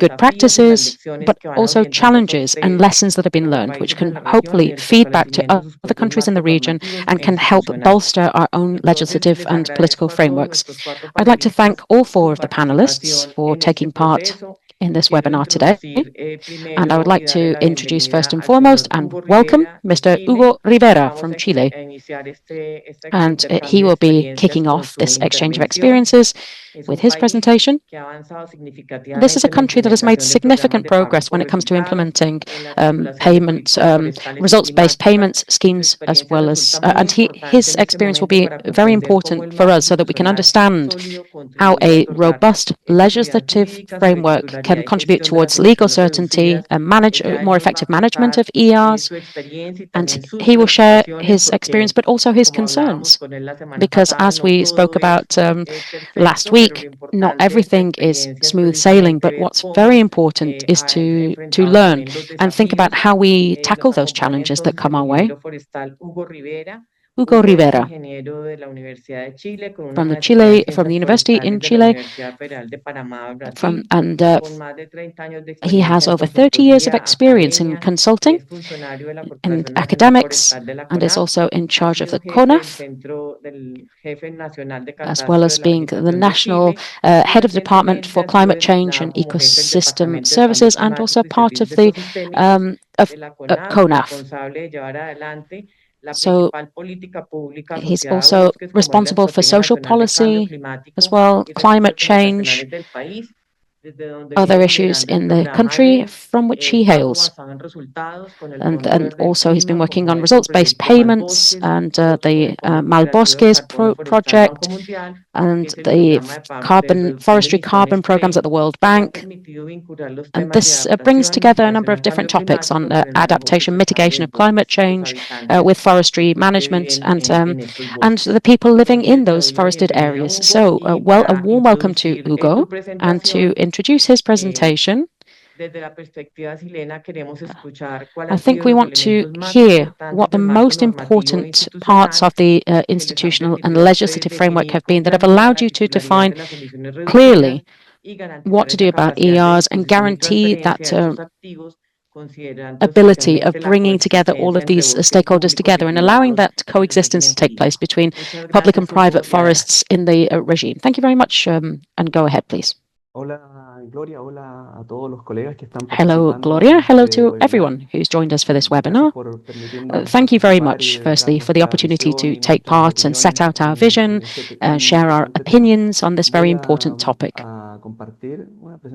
good practices, but also challenges and lessons that have been learned, which can hopefully feed back to other countries in the region and can help bolster our own legislative and political frameworks. I'd like to thank all four of the panelists for taking part in this webinar today. And I would like to introduce first and foremost and welcome Mr. Hugo Rivera from Chile. And he will be kicking off this exchange of experiences with his presentation. This is a country that has made significant progress when it comes to implementing results-based payments schemes, as well as, and his experience will be very important for us so that we can understand how a robust legislative framework can contribute towards legal certainty and manage more effective management of ERs. And he will share his experience, but also his concerns, because as we spoke about last week, not everything is smooth sailing, but what's very important is to learn and think about how we tackle those challenges that come our way. Hugo Rivera from the University in Chile, he has over 30 years of experience in consulting and academics, and is also in charge of the CONAF, as well as being the national head of department for climate change and ecosystem services, and also part of the CONAF. So he's also responsible for social policy as well, climate change, other issues in the country from which he hails. And also he's been working on results-based payments and the Malbosques project and the forestry carbon programs at the World Bank. And this brings together a number of different topics on adaptation, mitigation of climate change with forestry management and the people living in those forested areas. So, a warm welcome to Hugo, and to introduce his presentation, I think we want to hear what the most important parts of the institutional and legislative framework have been that have allowed you to define clearly what to do about ERs and guarantee that ability of bringing together all of these stakeholders together and allowing that coexistence to take place between public and private forests in the regime. Thank you very much, and go ahead, please. Hello, Gloria. Hello to everyone who's joined us for this webinar. Thank you very much, firstly, for the opportunity to take part and set out our vision, share our opinions on this very important topic.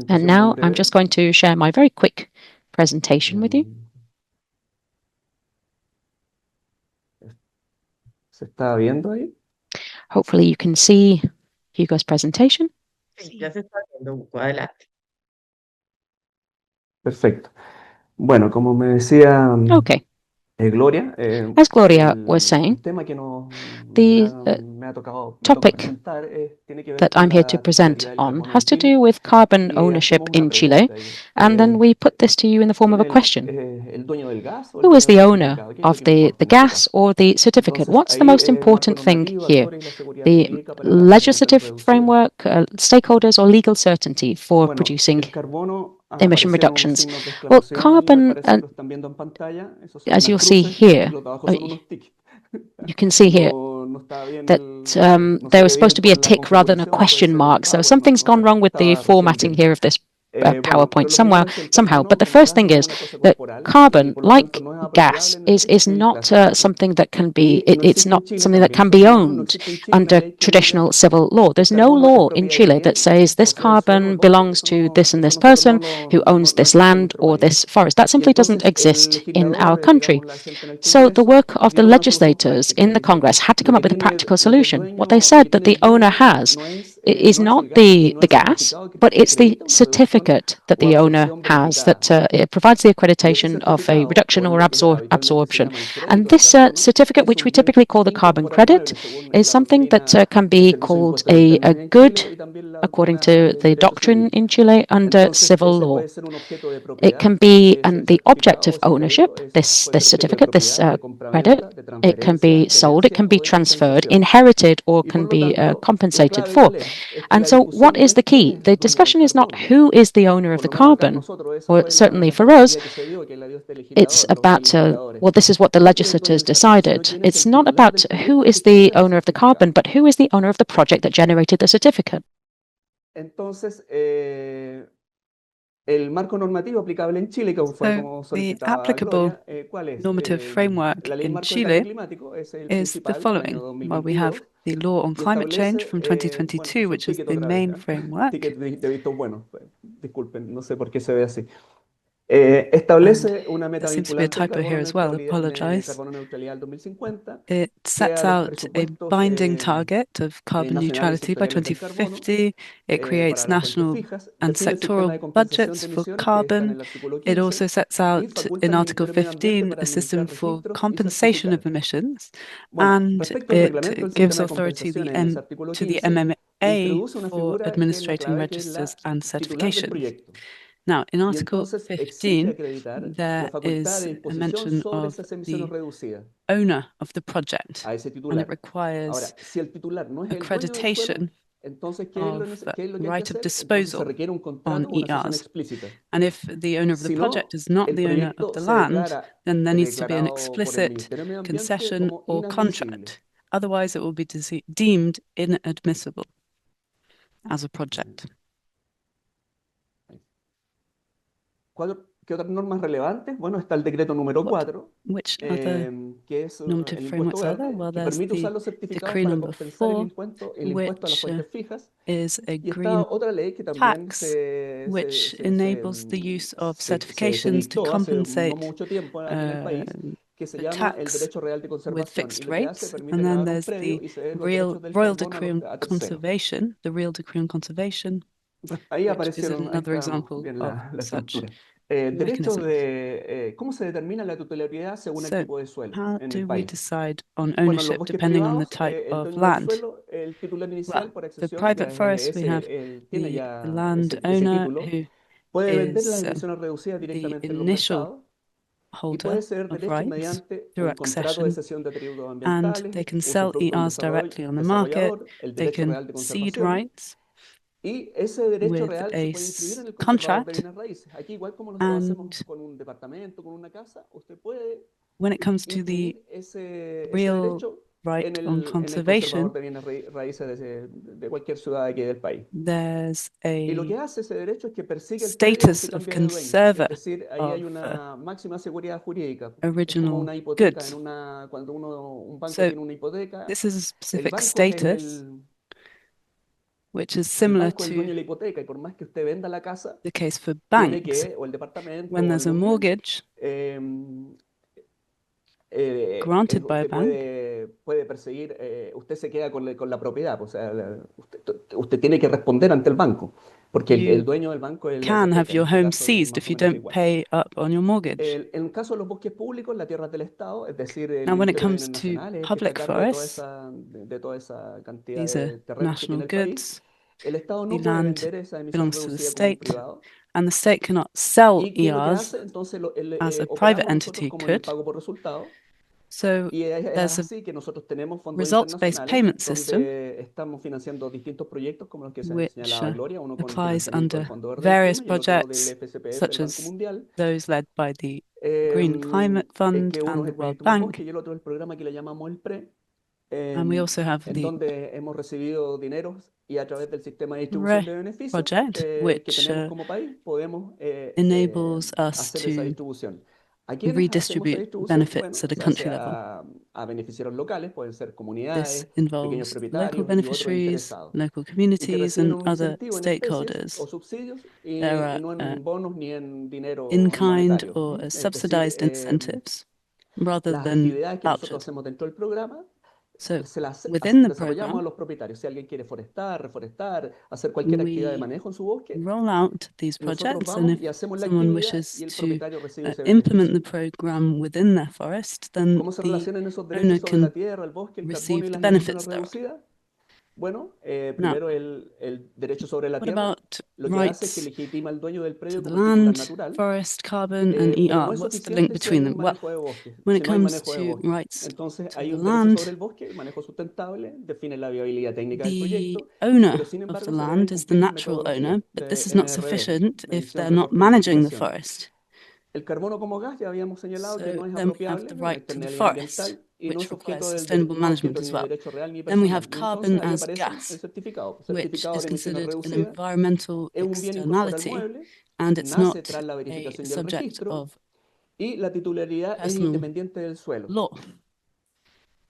And now I'm just going to share my very quick presentation with you. Hopefully you can see Hugo's presentation. Perfecto. Bueno, como me decía Okay. Gloria, As Gloria was saying, the topic that I'm here to present on has to do with carbon ownership in Chile, and then we put this to you in the form of a question. Who is the owner of the gas or the certificate? What's the most important thing here? The legislative framework, stakeholders, or legal certainty for producing emission reductions? Well, carbon, as you'll see here, you can see here that there was supposed to be a tick rather than a question mark. So something's gone wrong with the formatting here of this PowerPoint somehow. But the first thing is that carbon, like gas, is not something that can be, it's not something that can be owned under traditional civil law. There's no law in Chile that says this carbon belongs to this and this person who owns this land or this forest. That simply doesn't exist in our country. So the work of the legislators in the Congress had to come up with a practical solution. What they said that the owner has is not the gas, but it's the certificate that the owner has that it provides the accreditation of a reduction or absorption. And this certificate, which we typically call the carbon credit, is something that can be called a good, according to the doctrine in Chile, under civil law. It can be the object of ownership, this certificate, this credit. It can be sold, it can be transferred, inherited, or can be compensated for. And so what is the key? The discussion is not who is the owner of the carbon, or certainly for us, it's about, well, this is what the legislators decided. It's not about who is the owner of the carbon, but who is the owner of the project that generated the certificate. Entonces, el marco normativo aplicable en Chile, que fue como the applicable normative framework in Chile is the following. Well, we have the law on climate change from 2022, which is the main framework. Disculpen, no sé por qué se ve así. Establece una meta there seems to be a vinculante de typo here as well, apologize. carbono neutralidad al 2050, It sets out a binding target of carbon neutrality by 2050. It creates national and sectoral budgets for carbon. It also sets out in Article 15 a system for compensation of emissions, and it gives authority to the MMA for administrating registers and certification. Now, in Article 15, there is a mention of the owner of the project, and it requires accreditation of right of disposal on ERs. And if the owner of the project is not the owner of the land, then there needs to be an explicit concession or contract. Otherwise, it will be deemed inadmissible as a project. ¿Qué otras normas relevantes? Bueno, está el decreto número 4, Which other que es normative el frameworks impuesto are there? verde, Well, que there's permite usar the los certificados decree para number compensar el 4, impuesto a las which fuentes fijas. is a Y green está otra ley que también tax, which enables the use of certifications to dictó hace no compensate mucho tiempo aquí en el país, que se the llama el tax derecho real de with conservación. fixed Y lo que hace, rates. permite And then elevar un there's predio the y ceder los Royal derechos del Decree carbono on a terceros. Conservation, the Real Decree on Conservation, Ahí which is aparecieron, ahí another está example bien of la such estructura. Derechos mechanisms. de cómo se determina la titularidad según el So, tipo de suelo how en do el we país. decide on Bueno, en los ownership bosques depending on the privados, type el of dueño del land? suelo, el titular inicial, Well, por for excepción, private ya forests, we have él tiene the ya ese landowner título, who puede vender las is emisiones reducidas the directamente en los initial mercados y holder puede ceder of derechos rights mediante through un contrato de accession, cesión de atributos and ambientales, they can sell usufructo de un ERs directly on the market. desarrollador, el They derecho can real de cede conservación. rights Y ese derecho with real a se puede inscribir en el conservador de contract. bienes raíces. Aquí, igual como lo hacemos And con un departamento, con una casa, usted puede when it comes to the inscribir ese real derecho right en on el conservador conservation, de bienes raíces de cualquier ciudad aquí del país. there's Y lo que a hace ese derecho es que persigue el predio status si of cambia de dueño. conserver Es decir, ahí hay of una máxima seguridad jurídica. Es como original una hipoteca goods. cuando un banco So tiene una hipoteca, this is a el specific banco es status, which is el similar banco es el dueño to de la hipoteca, y por más que usted venda la casa, the case for tiene banks. que, o el departamento When o there's el a bien, mortgage granted by a usted bank, puede perseguir, usted se queda con la propiedad, o sea, usted tiene que responder ante el banco, porque el you dueño del banco es la can have hipoteca, en your este home caso es seized más if o you menos don't igual. pay up on your mortgage. En el caso de los bosques públicos, la tierra es del Estado, es decir, el Now, when it Ministerio de comes Bienes to Nacionales es el que está a public cargo de forests, toda esa cantidad these are de terrenos que tiene national el país. goods. El Estado The no puede land vender esa emisión belongs to the reducida como un state, privado. and the state cannot sell ¿Y qué es lo que ERs hace? Entonces as a private operamos nosotros entity como en el could. pago por resultado. So Y es there's a así que nosotros tenemos fondos results-based internacionales payment system, donde estamos financiando distintos proyectos como los que se which señalaba Gloria, uno con applies financiamiento del under Fondo Verde del various Clima y el otro del projects, FCPF such del Banco as Mundial, those led by the Green Climate Fund que uno and es the el World proyecto Más Bank. Bosque y el otro es el programa que le llamamos el PRE, And we also have en the donde hemos recibido dineros y a través del sistema de distribución RE de beneficios project, que which tenemos como país, podemos enables us hacer esa to distribución. ¿A quiénes hacemos esa redistribute distribución? benefits Bueno, at a se hace country level. a beneficiarios locales, pueden ser This comunidades, pequeños involves local propietarios y otros beneficiaries, interesados, local y que communities, reciben and un other incentivo en especies o stakeholders. subsidios There y are no en bonos ni en dinero in-kind monetario. or Es decir, subsidized incentives rather las than actividades que nosotros vouchers. hacemos dentro del programa So se las within the desarrollamos a program, los propietarios. Si alguien quiere reforestar, hacer cualquier actividad de we manejo en su bosque, roll out these nosotros projects, and vamos if y hacemos la someone actividad y wishes el to propietario recibe ese implement beneficio. the program within their forest, then ¿Cómo se the relacionan esos owner derechos sobre la can tierra, el bosque, el carbono receive y the las emisiones benefits thereof. reducidas? Bueno, Now, primero el derecho sobre la what tierra, about lo que hace es que rights legitima al dueño del to predio the como el titular land, natural, forest, carbon, and pero no ER? es What's the link suficiente si hay between un them? Well, manejo de bosque, when si it no hay comes manejo de to bosque. rights Entonces to hay the un derecho sobre el land, bosque, el manejo sustentable, define la viabilidad técnica del the proyecto, owner pero sin of the embargo se deben land is the cumplir las natural metodologías owner, but this de is not MRV, sufficient if medición, they're not reporte y managing the certificación. forest. El carbono como gas ya habíamos señalado que So no es then we have apropiable, the es una right to the externalidad forest, ambiental y no which es requires objeto sustainable no es management objeto as ni de well. derecho real ni Then we personal. have Y entonces carbon ahí as aparece el gas, certificado, which certificado is de emisiones considered an reducidas, environmental es un bien incorporable externality, mueble, and it's nace not tras la a verificación y el subject registro of y la titularidad es personal independiente del suelo. law.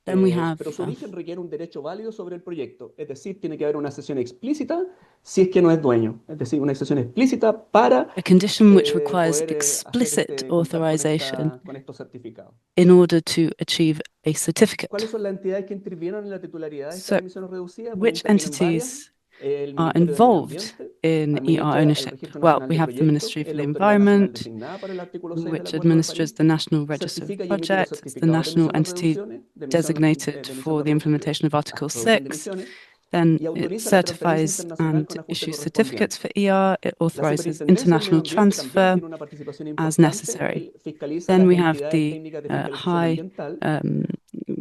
Then we have pero su origen requiere un derecho válido sobre el proyecto, es decir, tiene que haber una cesión explícita si es que no es dueño, es decir, una cesión explícita para a condition which requires poder explicit contar con authorization con estos certificados. in order to achieve a certificate. ¿Cuáles son las entidades que intervienen en la titularidad de So, estas emisiones reducidas? Bueno, which intervienen varias. entities El are Ministerio de Medio involved Ambiente in administra ER el ownership? Registro Well, Nacional we de have the Proyectos, Ministry es for la the autoridad nacional Environment, designada para el artículo 6 del which Acuerdo de administers París. the National Register of Certifica y emite los Projects, the certificados de national emisiones, entity reducciones, de designated emisión for de the implementation of Article producción de 6. emisiones, Then y it autoriza la transferencia certifies internacional and con ajustes issues correspondientes. certificates for ER. It La authorizes Superintendencia del Medio international Ambiente también transfer tiene una participación as importante. necessary. Fiscaliza Then las we have entidades the técnicas de fiscalización high, ambiental,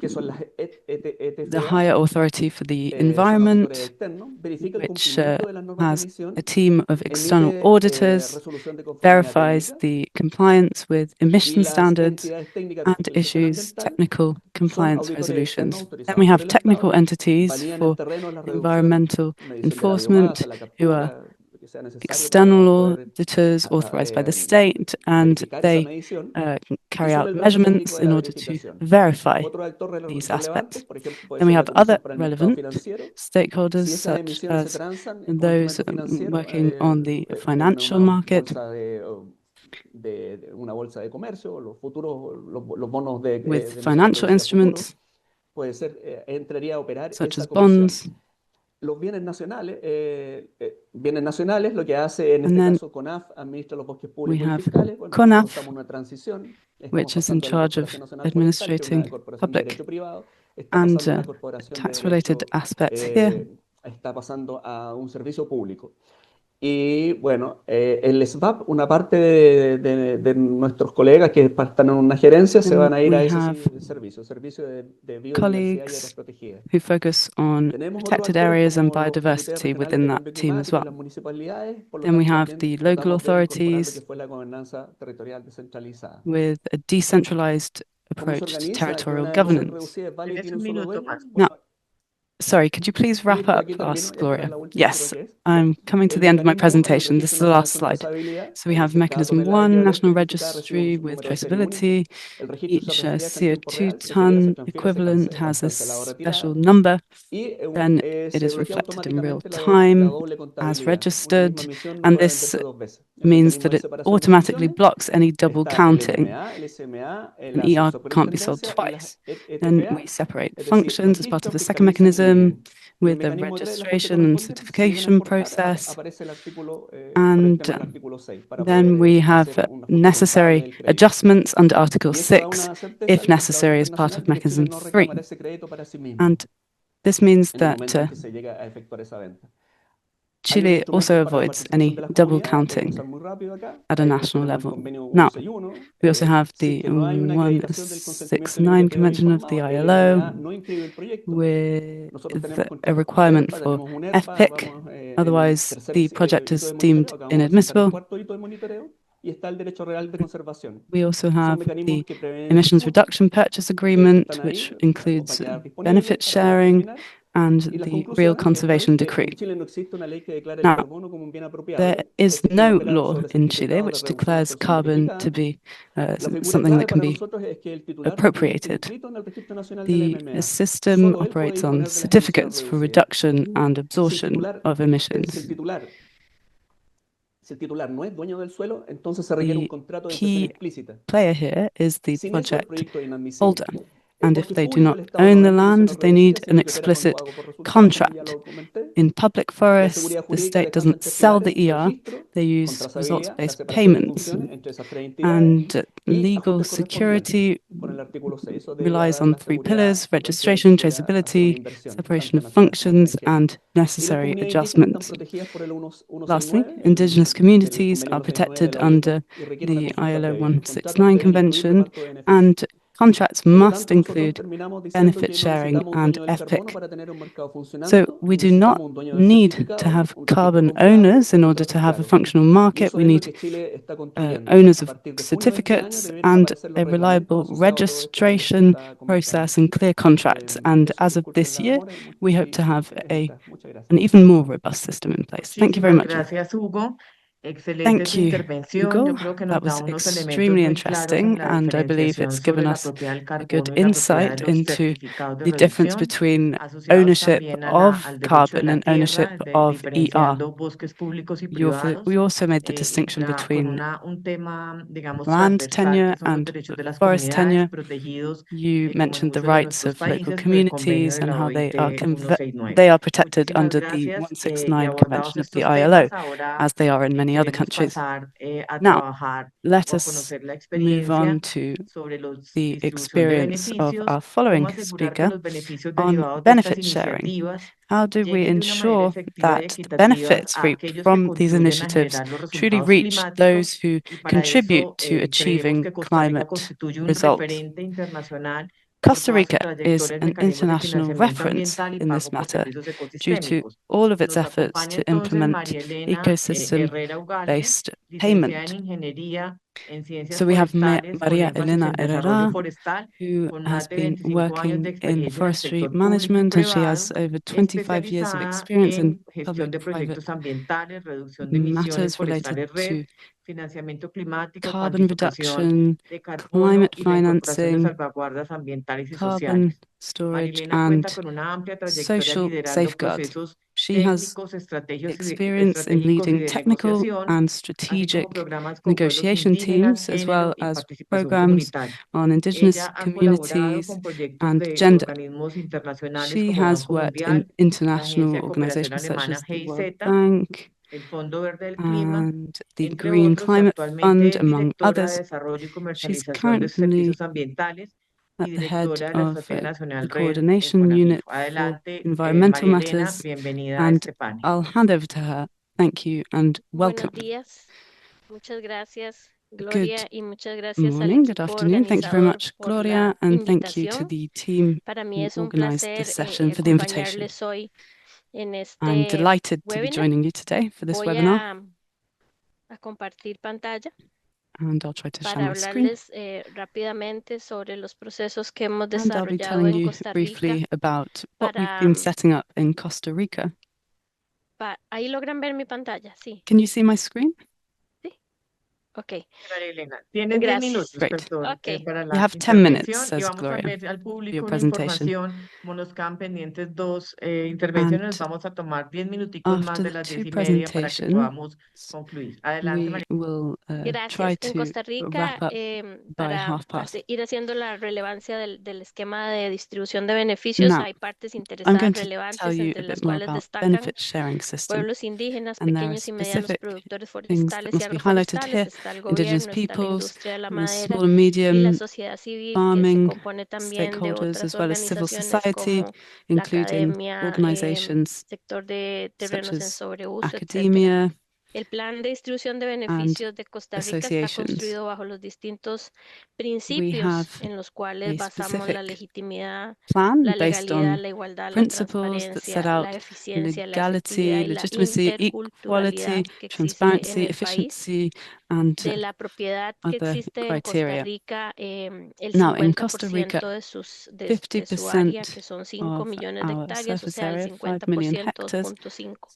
que son las the ETFA, higher authority for the son auditores environment, externos, verifica el which cumplimiento de las normas de has emisión, a team of external emite auditors, resolución de conformidad verifies técnica, the compliance with y emission las standards, entidades técnicas de and fiscalización issues ambiental technical son compliance auditores resolutions. externos Then we autorizados por have el technical Estado, entities valían for en terreno las reducciones, environmental medición de la enforcement biomasa, la who are captura, lo que sea necesario external para poder auditors authorized by the state, and verificar esa they medición, carry y out son el brazo técnico measurements de in la order to verificación. verify Otros actores these aspects. relevantes, por ejemplo, puede Then we ser la have other Comisión para el Mercado relevant Financiero. Si stakeholders, esas such emisiones se as transan con those instrumentos financieros, working on the en financial una market bolsa de una bolsa de comercio, los futuros, los bonos de with emisión financial reducida futuros, instruments, puede ser, entraría a operar such esa as comisión. bonds. Los bienes nacionales, lo que hace en And este then caso CONAF administra los bosques we públicos y have fiscales. Bueno, nosotros CONAF, estamos en una transición, estamos which is in pasando de la charge of Corporación Nacional Forestal, que es una administrating corporación de public derecho privado, está and pasando a una corporación de tax-related derecho, aspects here. está pasando a un servicio público. Y bueno, el SBAP, una parte de nuestros colegas que están en una gerencia se van a ir we a ese have servicio de biodiversidad y colleagues áreas protegidas. who focus on Tenemos otros protected actores areas and como los comités biodiversity regionales within de that cambio team as climático y well. las municipalidades. Por lo Then we tanto, have también the local tratamos de incorporar lo que authorities fue la gobernanza territorial descentralizada. with a decentralized ¿Cómo se approach to organiza? Que territorial una emisión governance. reducida es válida y Tienes tiene un un solo minuto, dueño. Carlos. Now, sorry, could you please wrap Listo, up, aquí termino. asked Ya esta es Gloria? la última, Yes, creo que es. I'm coming to El the end of my mecanismo, el presentation. This is Registro the Nacional last con slide. trazabilidad, So we es have decir, cada mechanism tonelada de one, equivalente national verificada recibe registry un with número de serie único. traceability. El registro se Each transfiere a efecto en tiempo real, CO2 es decir, ton se transfiere, equivalent has a cancelado o retirado. special number. Y Then it se is bloquea reflected in real automáticamente la time doble as contabilidad. Una registered, misma emisión no and puede this venderse dos veces. El means mecanismo that de it separación de automatically funciones blocks any double está el counting. NMA, el SMA, An la ER can't be sold superintendencia y las twice. Then we ETFA, separate es decir, functions as part of registran, the second fiscalizan y mechanism miden. Y el with the mecanismo 3, el ajuste registration and correspondiente, si llegan a certification exportar, process. aparece el artículo, And el artículo 6 para then poder we have hacer una gestión contable necessary del crédito. adjustments under Article Y eso da 6, una certeza if al comprador necessary, as part internacional of de que Chile mechanism no 3. reclamará ese crédito para sí mismo And this means en el that momento en que se llega a efectuar esa venta. Hay unos Chile instrumentos also para la avoids participación any de las double comunidades, voy a counting pasar muy rápido acá. at a national Tenemos el level. convenio Now, 161. we also have Si es the que no hay una acreditación del consentimiento libre 169 previo Convention of the informado, el ILO SMA no inscribe el proyecto. with Nosotros tenemos a contratos requirement ERPA, for tenemos un ERPA, FPIC, vamos en el otherwise tercer the project hito is de deemed monitoreo, acabamos de presentar el inadmissible. cuarto hito de monitoreo y está el derecho real de conservación. We also Son have mecanismos the que prevén Emissions disputas, Reduction Purchase que Agreement, están which ahí, va a includes quedar disponible benefit para poder sharing terminar. and Y las the Real conclusiones están Conservation que Decree. en Chile no existe una ley que declare el Now, carbono como un bien there apropiable. is Este no esquema opera law sobre in Chile certificados de which reducción declares acción carbon certificada. to be La figura something clave that can para be nosotros es que el titular del proyecto appropriated. inscrito en el Registro Nacional de la The MMA, system solo él puede operates on disponer de las emisiones certificates for reducidas. reduction and Si absorption of el emissions. titular no es dueño del suelo, entonces se requiere un The contrato de cesión key explícita. player here is the Sin eso, el project proyecto es inadmisible. holder. El And if bosque they do público, not el Estado no own the vende land, emisiones they need reducidas, an sino que opera con explicit pago por resultados, como ya contract. lo comenté. In public La forests, seguridad the jurídica state descansa en doesn't tres sell the pilares: ER, registro, they con use trazabilidad, la results-based separación de payments. funciones entre esas tres entidades And y legal ajustes correspondientes security por el artículo 6. Eso debería relies dar on la 3 seguridad pillars: a cualquiera registration, que quiera hacer una traceability, inversión, separation tanto of nacional como functions, extranjera. and Y las necessary comunidades indígenas están adjustments. protegidas por el Lastly, 169, Indigenous el communities convenio are 169 de protected la OIT, under y requiere una the consulta ILO previa. Los contratos 169 deben incluir Convention, reparto de beneficios. and contracts Por lo must tanto, nosotros include terminamos diciendo benefit que no sharing necesitamos un and dueño del carbono FPIC. para tener un mercado So funcionando, we do not necesitamos un dueño del need to certificado, have un registro carbon confiable owners y in order contratos to have a claros. functional Y market. eso We es lo need que Chile está construyendo. owners A of partir de junio de este año certificates deberían and aparecer los a reliable reglamentos asociados a todo este proyecto que registration está process comentando. and clear contracts. And Eso, as of disculpen this la year, demora we hope y to have es eficaz. Muchas gracias. an even more robust system in place. Thank you very Muchísimas much. gracias, Hugo. Excelente Thank tu you, intervención. Yo Hugo. creo que nos That da was unos elementos extremely muy claros en interesting, la and I believe diferenciación it's given sobre la us propiedad del a good carbono y la propiedad de insight los into certificados de the difference reducción, between asociados ownership también of al derecho de carbon la and ownership tierra, of ER. diferenciando bosques públicos y privados, We also made the y distinction con between un tema, digamos, land transversal, tenure que son los and derechos de las forest comunidades tenure. protegidos, You como en mentioned the muchos de rights nuestros of local países por el convenio communities de and la how OIT they are protected Muchísimas under the gracias, y 169 abordados Convention of the estos ILO, temas, ahora as they are in many other queremos countries. pasar a Now, trabajar let o a us conocer la move on experiencia to sobre la the distribución de experience of beneficios, our following cómo asegurar que speaker los beneficios on derivados de estas benefit sharing. iniciativas How do we lleguen de una manera ensure efectiva y that the equitativa benefits a reaped aquellos que from these contribuyen a initiatives generar los truly resultados reach climáticos? those who Y para contribute eso to creemos achieving que Costa Rica climate constituye un results? referente internacional por Costa toda su Rica is trayectoria en an mecanismos de international financiamiento reference ambiental y in this pago por matter servicios due to ecosistémicos. all of its Nos efforts acompaña to entonces implement María Elena Herrera Ugalde, ecosystem-based licenciada en payment. Ingeniería en Ciencias So we have Forestales con Maria énfasis Elena en desarrollo Herrera, forestal, who con has más de been 25 años de working in experiencia en el forestry sector público y management, and she privado, has over 25 years of especializada experience in en gestión de public-private proyectos ambientales, reducción de emisiones matters related forestales red, to financiamiento climático, carbon cuantificación reduction, de carbono climate y la incorporación de financing, salvaguardas ambientales y carbon sociales. storage, Marilena cuenta and con una amplia trayectoria social liderando safeguards. procesos She has técnicos, experience in estratégicos y leading de technical negociación, and así como strategic programas con pueblos negotiation indígenas, teams, as género well y as participación programs comunitaria. on Ella Indigenous ha colaborado communities con proyectos and de gender. organismos internacionales She como has Banco worked in Mundial, la international Agencia de Cooperación organizations such Alemana as the World GIZ, Bank el Fondo Verde del Clima, and the entre Green otros. Climate Actualmente Fund, es among directora de others. Desarrollo y She's Comercialización de currently Servicios Ambientales y at the head directora de la of Estrategia the Nacional Red coordination Conafif. unit for Adelante, environmental María Elena, matters, bienvenida a and este panel. I'll hand over to her. Thank you and welcome. Buenos días. Muchas gracias, Good Gloria, y muchas gracias al morning, good equipo afternoon. Thank you very organizador much, por Gloria, la and thank you to invitación. the team Para mí who es un organised placer this session for the invitation. acompañarles hoy en I'm este delighted to be webinar. joining you today for this Voy webinar, a compartir pantalla and I'll try to share para my screen. hablarles rápidamente sobre los procesos que hemos And I'll be desarrollado telling en you Costa Rica. briefly about what we've Para, been setting up in Costa Rica. Ahí logran ver mi pantalla, sí. Can you see my screen? Ok. María Elena, tienes 10 Gracias. minutos, Great. perdón, Ok. para You la have 10 minutes, intervención, y says vamos a Gloria, ver al for público your una presentation. información, como nos quedan pendientes dos intervenciones, nos And vamos a tomar 10 minuticos más after de the las 10 two y media para que presentations, podamos concluir. Adelante, we María. will try Gracias. En to Costa wrap Rica, up by para 1:30. ir haciendo la relevancia del esquema de distribución de beneficios, Now, hay partes I'm interesadas going to tell relevantes, you entre a las bit more cuales about destacan benefit sharing system, pueblos indígenas, and there are pequeños y medianos specific productores things that forestales y must be highlighted agroforestales, here. está el Indigenous gobierno, está la peoples, industria de la the madera small and y la medium sociedad civil, que se farming compone también de stakeholders, otras as well as civil organizaciones society, como la including academia, organizations sector de such terrenos en as sobreuso, etcétera. academia El plan de distribución de and beneficios de Costa Rica está associations. construido bajo los distintos We principios have en los a cuales basamos la specific legitimidad, plan la based legalidad, on la igualdad, la principles that set transparencia, out la eficiencia, la efectividad legality, y la legitimacy, interculturalidad equality, que existe transparency, en el país, efficiency, and de la propiedad que other existe en Costa criteria. Rica, el Now, in Costa 50% Rica, de su área, que 50% son 5 of millones de our hectáreas, o surface sea, el area, 5 million 50%, hectares, 2.5.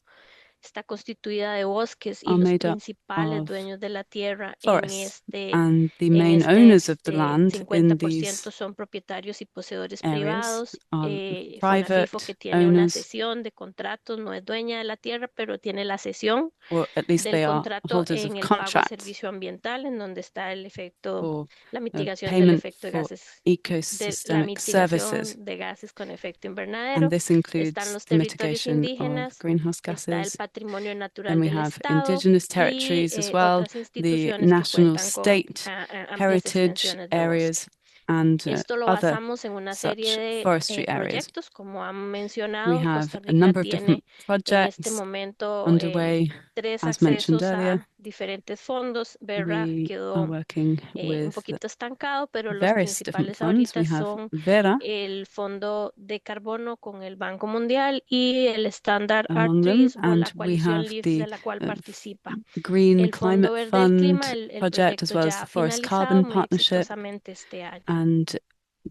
Está constituida de bosques y are los made up principales of dueños de la tierra forests, and the main owners of the land in these 50% son propietarios y poseedores areas privados. are Fonafifo, que private tiene una owners, cesión de contratos, no es dueña de la tierra, pero tiene la cesión or at least del they are contrato holders of en el pago de contracts servicio ambiental, en donde está el efecto, for la mitigación del payment efecto de for gases, de la ecosystemic services, mitigación de gases con efecto invernadero. and this Están includes los the territorios mitigation of indígenas, greenhouse está el gases. patrimonio Then natural we del have Estado indigenous y territories as well, otras the instituciones que national cuentan con state amplias heritage extensiones de bosque. areas and Esto lo other basamos en una serie such de forestry areas. proyectos, como han We mencionado. have Costa a Rica number of tiene different en este projects momento underway. 3 As mentioned accesos earlier, a diferentes fondos. Berra we are quedó working un with poquito estancado, pero los various different principales funds. ahorita We have son Vera el Fondo de Carbono con el Banco Mundial y el Standard Art among them, Trees o and la we coalición have LEAF, the de la cual participa. Green El Fondo Climate Verde del Fund Clima, el project, as proyecto well as ya the ha Forest finalizado Carbon muy Partnership, exitosamente este año. and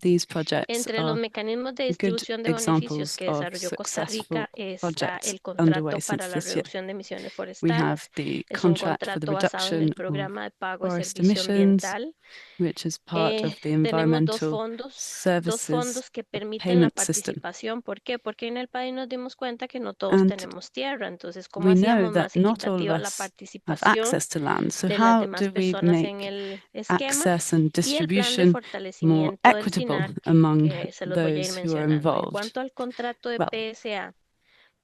these projects Entre los are mecanismos de good distribución de beneficios examples que of desarrolló Costa successful Rica está projects el contrato underway para since la this year. reducción de emisiones We have forestales. the Es un contract for the contrato basado en reduction el of programa de pago de forest servicio emissions, ambiental. which is part of the Tenemos dos environmental fondos services que permiten la payment system. participación. ¿Por qué? Porque en el país nos dimos cuenta que no todos And tenemos tierra. Entonces, ¿cómo we know hacíamos that más not all of equitativa la us have participación access to land. So de las how demás do we personas en make el esquema? access and Y el plan de distribution more fortalecimiento del equitable SINAC, among que se los voy a ir those who are mencionando. En involved? cuanto al contrato de Well, PSA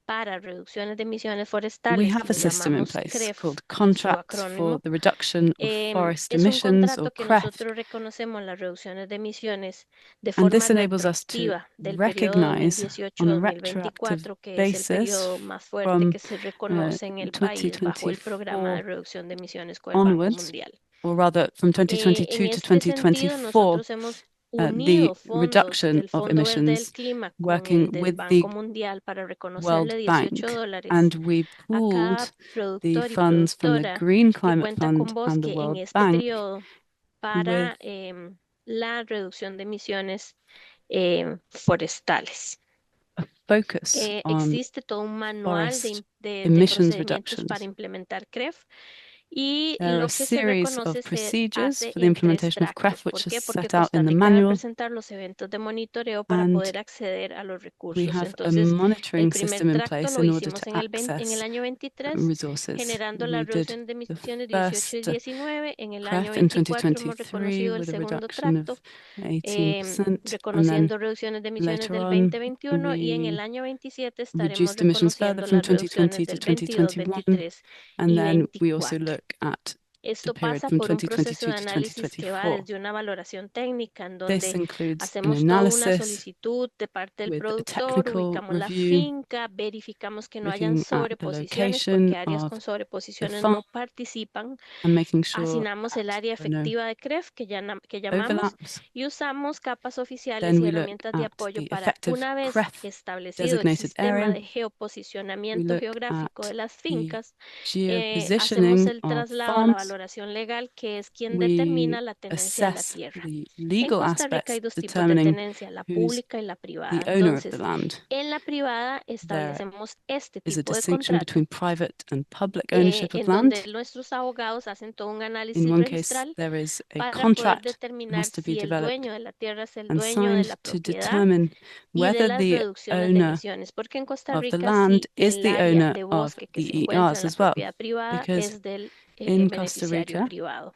para reducciones de emisiones we forestales, have que a lo system in llamamos place CREF, called su Contracts for acrónimo, the Reduction of Forest es un Emissions, or contrato que CREF. nosotros reconocemos las reducciones de emisiones de And forma this enables us to retroactiva del periodo recognize on a retroactive 2018-2024, que es el basis periodo más fuerte from que se reconoce en el país bajo el programa de 2024 reducción de emisiones con el Banco onwards, Mundial. or rather from En 2022 to este sentido, 2024, nosotros hemos the unido fondos reduction del of Fondo Verde del emissions Clima con working el del with Banco the Mundial para World reconocerle Bank, $18 and we a cada pooled the productor y funds from the productora Green que Climate cuenta Fund con and the bosque en World este Bank periodo with para la reducción de emisiones forestales. a focus on Existe todo un manual forest de emissions procedimientos para reductions. implementar CREF y There are lo a que se series reconoce of se procedures hace for the en tres implementation of CREF, tractos. which ¿Por is qué? Porque set out Costa in the Rica debe manual, presentar los eventos de monitoreo para and poder acceder a los we recursos. have a Entonces, el monitoring primer system in tracto place lo in order hicimos to en el access año 23, resources. generando la We did reducción de the emisiones 18 y first 19. En el año CREF in 24 hemos 2023 reconocido el with a segundo reduction tracto, of 18%, and then reconociendo reducciones de emisiones later del on 2021 y en el we año 27 estaremos reduced emissions further reconociendo from las reducciones 2020 to del 22, 2021, 23 and y then we also 24. look at the Esto period pasa from por un proceso 2022 de to análisis que va 2024. desde una valoración técnica en This donde includes an hacemos toda una analysis solicitud de parte del with a productor, technical ubicamos la review, finca, verificamos que no hayan looking at the sobreposiciones location porque áreas of con the sobreposiciones farm no participan. and making sure Asignamos el that área there are no efectiva de CREF que llamamos overlaps. y usamos capas oficiales Then y we look herramientas de at apoyo the para, effective una vez CREF establecido el designated sistema area. de We geoposicionamiento look geográfico at de las the fincas, hacemos geopositioning el of traslado a la farms. valoración legal, que es quien We determina la tenencia de la assess tierra. the En legal Costa Rica aspects, hay dos tipos de determining tenencia, la who's pública y la the privada. owner of the Entonces, land. en la privada There establecemos este is a tipo de distinction contrato, between private and public ownership of en donde land. nuestros abogados hacen todo un In análisis one case, registral there is a para poder contract that determinar has to be si el developed dueño de la tierra es el and dueño de la signed to propiedad determine y de whether las the reducciones de owner emisiones, porque en Costa of the Rica land sí is el the área owner de of bosque que se the encuentra ERs en la as well, propiedad privada because es del in Costa beneficiario Rica, privado.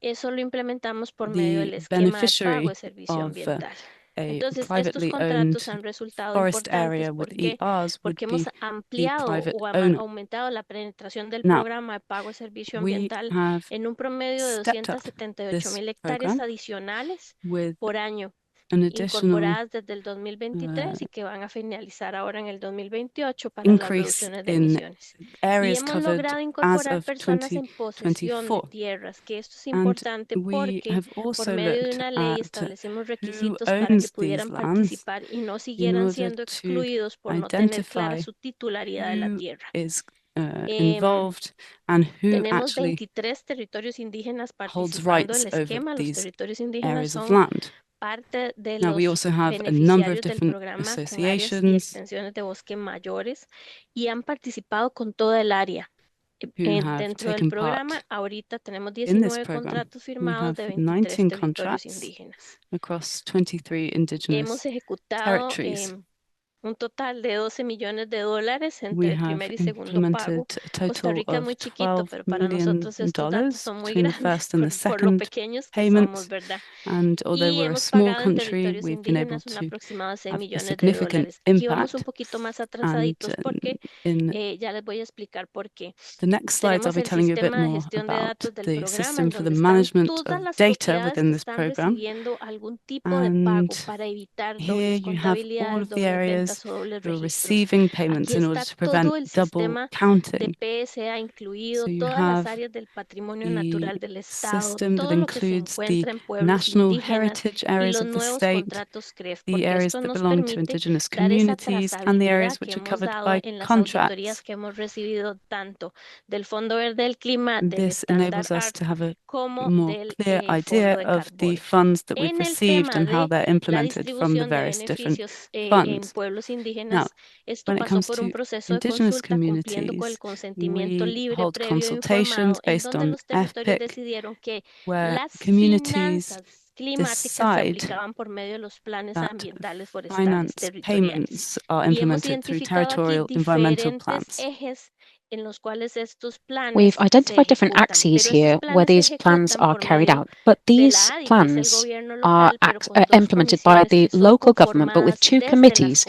Eso lo implementamos por medio del the esquema de pago beneficiary de servicio of ambiental. a Entonces, estos privately contratos owned han resultado forest importantes area with porque, ERs would porque be hemos the ampliado private o owner. aumentado la penetración del Now, programa de pago de servicio we ambiental have en un promedio de stepped up 278,000 this hectáreas program adicionales with por año, an additional incorporadas desde el 2023 y que van a finalizar ahora en el 2028 para las increase reducciones de in emisiones. Y areas hemos covered logrado as incorporar of personas en posesión de 2024. tierras, que esto es And importante we porque have por also medio de looked una ley at establecemos who requisitos para que owns these pudieran lands participar y no in siguieran order siendo to excluidos por no tener clara identify su titularidad de la who tierra. is Em, involved and who Tenemos actually 23 territorios indígenas holds participando rights del over esquema. Los these territorios indígenas areas of son land. parte de Now, we los also have a number of beneficiarios del different programa con áreas y associations extensiones de bosque mayores y han participado con toda el área. who have Dentro del taken programa, part ahorita tenemos in this 19 program. contratos We firmados have de 23 19 territorios contracts indígenas. across 23 Hemos indigenous ejecutado territories. un total de $12 millones entre We el have primer y segundo implemented pago. a Costa total Rica es muy of chiquito, $12 pero para million nosotros estos datos son muy between the grandes first and the por lo second pequeños que somos, payments. ¿verdad? And although Y we're a hemos small pagado en country, territorios we've been able indígenas un to aproximado de $6 have a millones. significant Aquí vamos un impact. poquito más And atrasaditos porque in ya les voy a explicar por qué. the next slides, I'll Tenemos be el telling you a bit sistema de more gestión de about datos del the programa system en for the donde están management todas of las data propiedades within que this están program. recibiendo algún tipo de And pago para evitar here dobles you have all contabilidades, of the dobles areas companies who are receiving payments in order to prevent double counting. So you have the system that includes the national heritage areas of the state, the areas that belong to indigenous communities, and the areas which are covered by contracts. This enables us to have a more clear idea of the funds that we've received and how they're implemented from the various different funds. Now, when it comes to indigenous communities, we hold consultations based on EPIC, where communities decide that finance payments are implemented through territorial environmental plans. We've identified different axes here where these plans are carried out, but these plans are implemented by the local government, but with two committees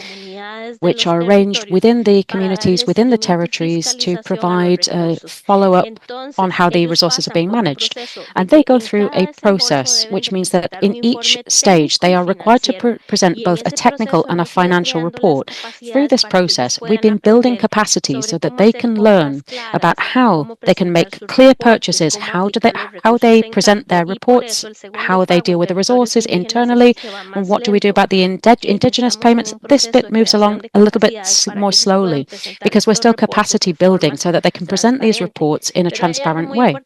which are arranged within the communities, within the territories, to provide follow-up on how the resources are being managed. And they go through a process, which means that in each stage they are required to present both a technical and a financial report. Through this process, we've been building capacity so that they can learn about how they can make clear purchases, how they present their reports, how they deal with the resources internally, and what do we do about the indigenous payments. This bit moves along a little bit more slowly because we're still capacity building so that they can present these reports in a transparent way.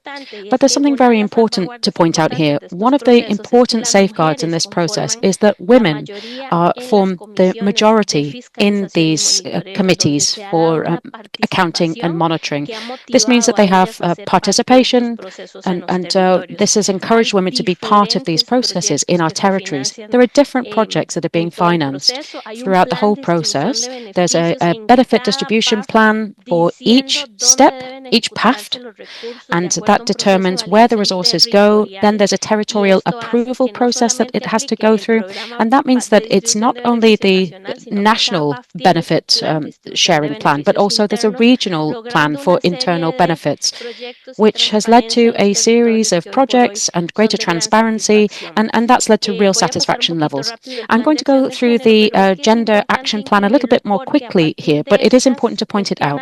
But there's something very important to point out here. One of the important safeguards in this process is that women form the majority in these committees for accounting and monitoring. This means that they have participation, and this has encouraged women to be part of these processes in our territories. There are different projects that are being financed throughout the whole process. There's a benefit distribution plan for each step, each PAFT, and that determines where the resources go. Then there's a territorial approval process that it has to go through, and that means that it's not only the national benefit sharing plan, but also there's a regional plan for internal benefits, which has led to a series of projects and greater transparency, and that's led to real satisfaction levels. I'm going to go through the gender action plan a little bit more quickly here, but it is important to point it out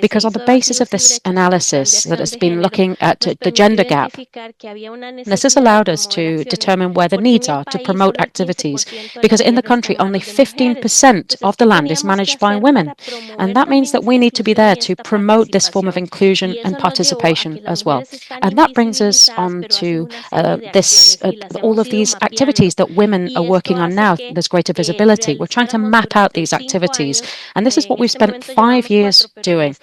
because on the basis of this analysis that has been looking at the gender gap, this has allowed us to determine where the needs are to promote activities, because in the country only 15% of the land is managed by women, and that means that we need to be there to promote this form of inclusion and participation as well. And that brings us on to all of these activities that women are working on now. There's greater visibility. We're trying to map out these activities, and this is what we've spent 5 years doing.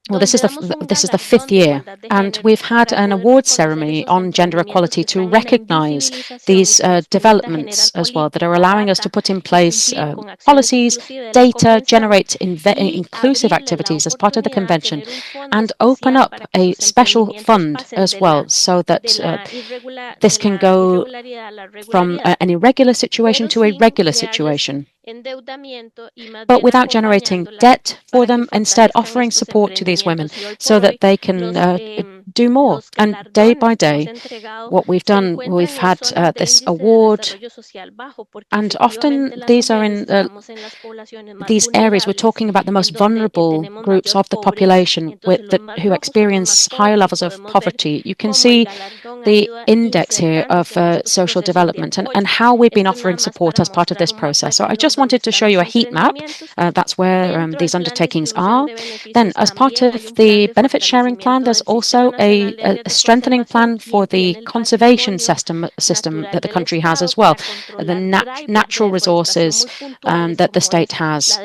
Well, this is the 5th year, and we've had an awards ceremony on gender equality to recognize these developments as well that are allowing us to put in place policies, data, generate inclusive activities as part of the convention, and open up a special fund as well so that this can go from an irregular situation to a regular situation, but without generating debt for them, instead offering support to these women so that they can do more. And day by day, what we've done, we've had this award, and often these are in these areas. We're talking about the most vulnerable groups of the population who experience higher levels of poverty. You can see the index here of social development and how we've been offering support as part of this process. So I just wanted to show you a heat map. That's where these undertakings are. Then, as part of the benefit sharing plan, there's also a strengthening plan for the conservation system that the country has as well. The natural resources that the state has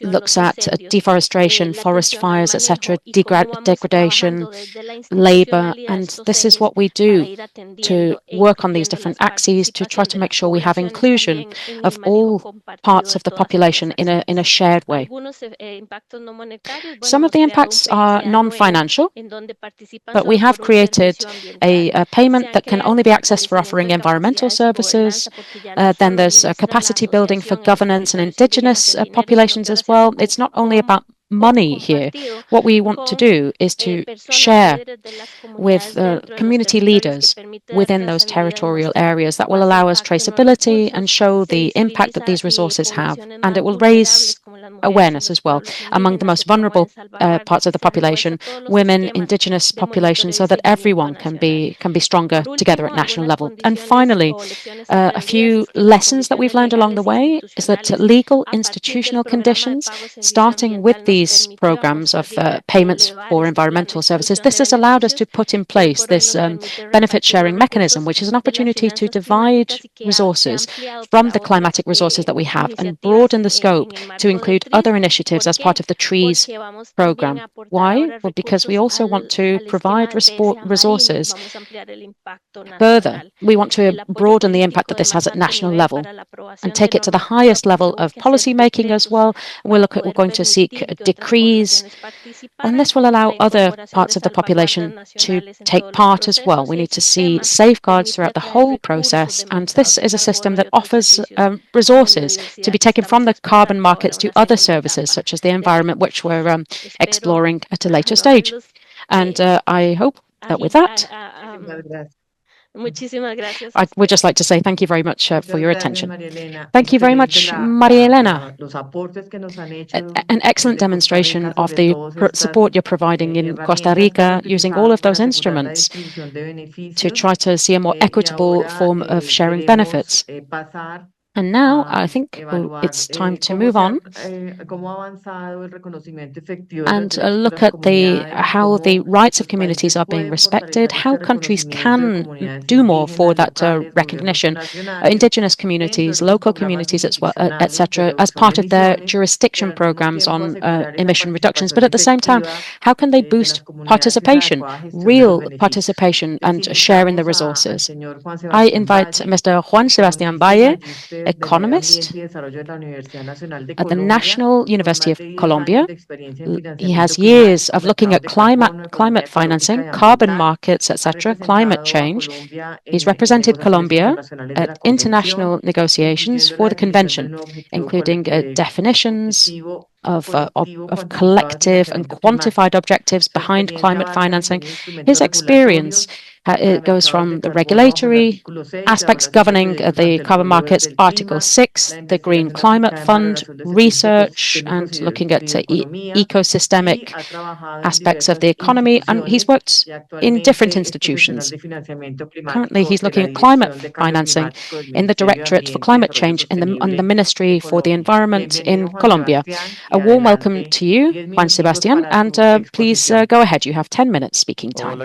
looks at deforestation, forest fires, etc., degradation, labor, and this is what we do to work on these different axes to try to make sure we have inclusion of all parts of the population in a shared way. Some of the impacts are non-financial, but we have created a payment that can only be accessed for offering environmental services. Then there's capacity building for governance and indigenous populations as well. It's not only about money here. What we want to do is to share with community leaders within those territorial areas that will allow us traceability and show the impact that these resources have. And it will raise awareness as well among the most vulnerable parts of the population, women, indigenous populations, so that everyone can be stronger together at national level. And finally, a few lessons that we've learned along the way is that legal institutional conditions, starting with these programs of payments for environmental services, this has allowed us to put in place this benefit sharing mechanism, which is an opportunity to divide resources from the climatic resources that we have and broaden the scope to include other initiatives as part of the TREES program. Why? Well, because we also want to provide resources further. We want to broaden the impact that this has at national level and take it to the highest level of policy making as well. We're going to seek decrees, and this will allow other parts of the population to take part as well. We need to see safeguards throughout the whole process, and this is a system that offers resources to be taken from the carbon markets to other services, such as the environment, which we're exploring at a later stage. And I hope that with that, I would just like to say thank you very much for your attention. Thank you very much, Maria Elena. An excellent demonstration of the support you're providing in Costa Rica, using all of those instruments to try to see a more equitable form of sharing benefits. And now I think it's time to move on and look at how the rights of communities are being respected, how countries can do more for that recognition, indigenous communities, local communities as well, etc., as part of their jurisdiction programs on emission reductions. But at the same time, how can they boost participation, real participation, and share in the resources? I invite Mr. Juan Sebastián Valle, economist at the National University of Colombia. He has years of looking at climate financing, carbon markets, etc., climate change. He's represented Colombia at international negotiations for the convention, including definitions of collective and quantified objectives behind climate financing. His experience it goes from the regulatory aspects governing the carbon markets, Article 6, the Green Climate Fund, research, and looking at ecosystemic aspects of the economy. And he's worked in different institutions. Currently, he's looking at climate financing in the Directorate for Climate Change on the Ministry for the Environment in Colombia. A warm welcome to you, Juan Sebastián, and please go ahead. You have 10 minutes speaking time.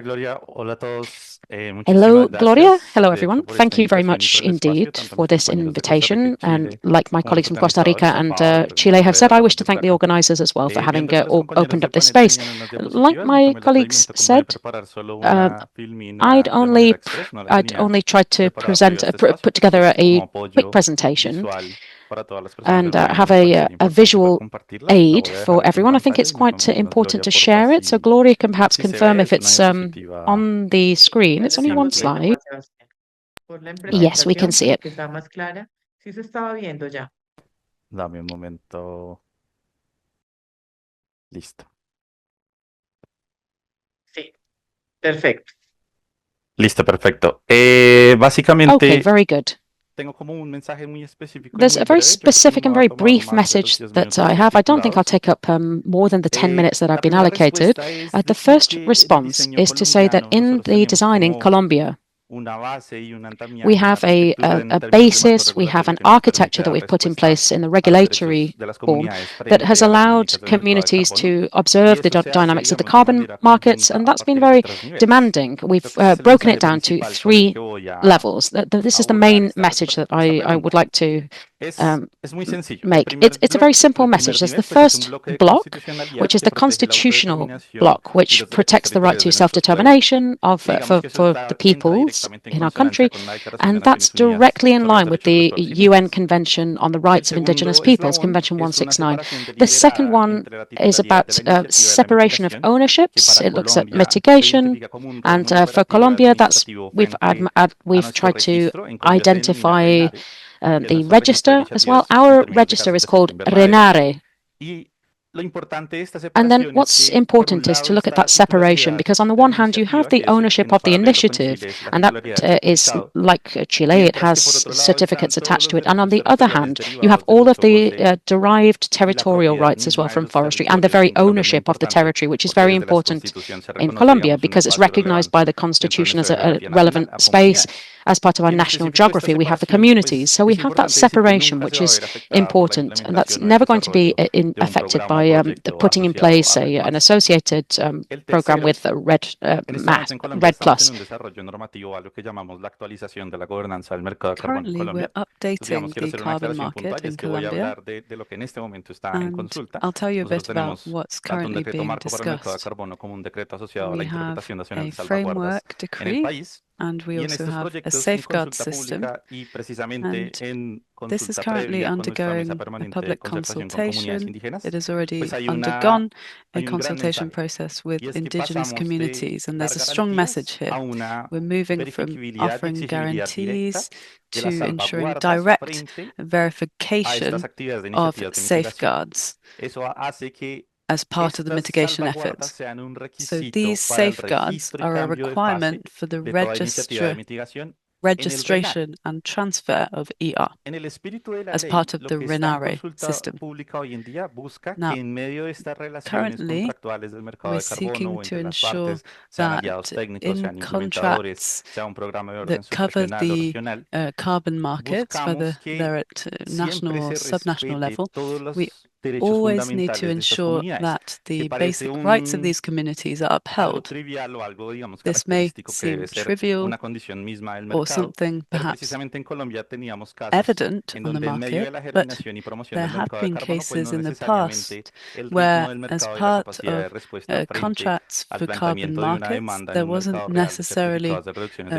Hello, Gloria. Hello, everyone. Thank you very much indeed for this invitation. And like my colleagues from Costa Rica and Chile have said, I wish to thank the organizers as well for having opened up this space. Like my colleagues said, I'd only try to put together a quick presentation and have a visual aid for everyone. I think it's quite important to share it. So Gloria can perhaps confirm if it's on the screen. It's only one slide. Yes, we can see it. Dame un momento. Listo. Sí, perfecto. Listo, perfecto. Básicamente. Okay, very good. There's a very specific and very brief message that I have. I don't think I'll take up more than the 10 minutes that I've been allocated. The first response is to say that in the design in Colombia, we have a basis, we have an architecture that we've put in place in the regulatory form that has allowed communities to observe the dynamics of the carbon markets, and that's been very demanding. We've broken it down to 3 levels. This is the main message that I would like to make. It's a very simple message. There's the first block, which is the constitutional block, which protects the right to self-determination for the peoples in our country, and that's directly in line with the UN Convention on the Rights of Indigenous Peoples, Convention 169. The second one is about separation of ownerships. It looks at mitigation, and for Colombia, we've tried to identify the register as well. Our register is called RENARE. And then what's important is to look at that separation, because on the one hand, you have the ownership of the initiative, and that is like Chile, it has certificates attached to it. And on the other hand, you have all of the derived territorial rights as well from forestry, and the very ownership of the territory, which is very important in Colombia, because it's recognized by the Constitution as a relevant space. As part of our national geography, we have the communities. So we have that separation, which is important, and that's never going to be affected by putting in place an associated program with Red Plus. Currently, we're updating the carbon market in Colombia, and I'll tell you a bit about what's currently being discussed. We have a framework decree, and we also have a safeguard system, and this is currently undergoing a public consultation. It has already undergone a consultation process with indigenous communities, and there's a strong message here. We're moving from offering guarantees to ensuring direct verification of safeguards as part of the mitigation efforts. So these safeguards are a requirement for the registration and transfer of ER as part of the RENARE system. Now, currently, we're seeking to ensure that in contracts that cover the carbon markets, whether they're at national or subnational level, we always need to ensure that the basic rights of these communities are upheld. This may seem trivial or something perhaps evident on the market, but there have been cases in the past where, as part of contracts for carbon markets, there wasn't necessarily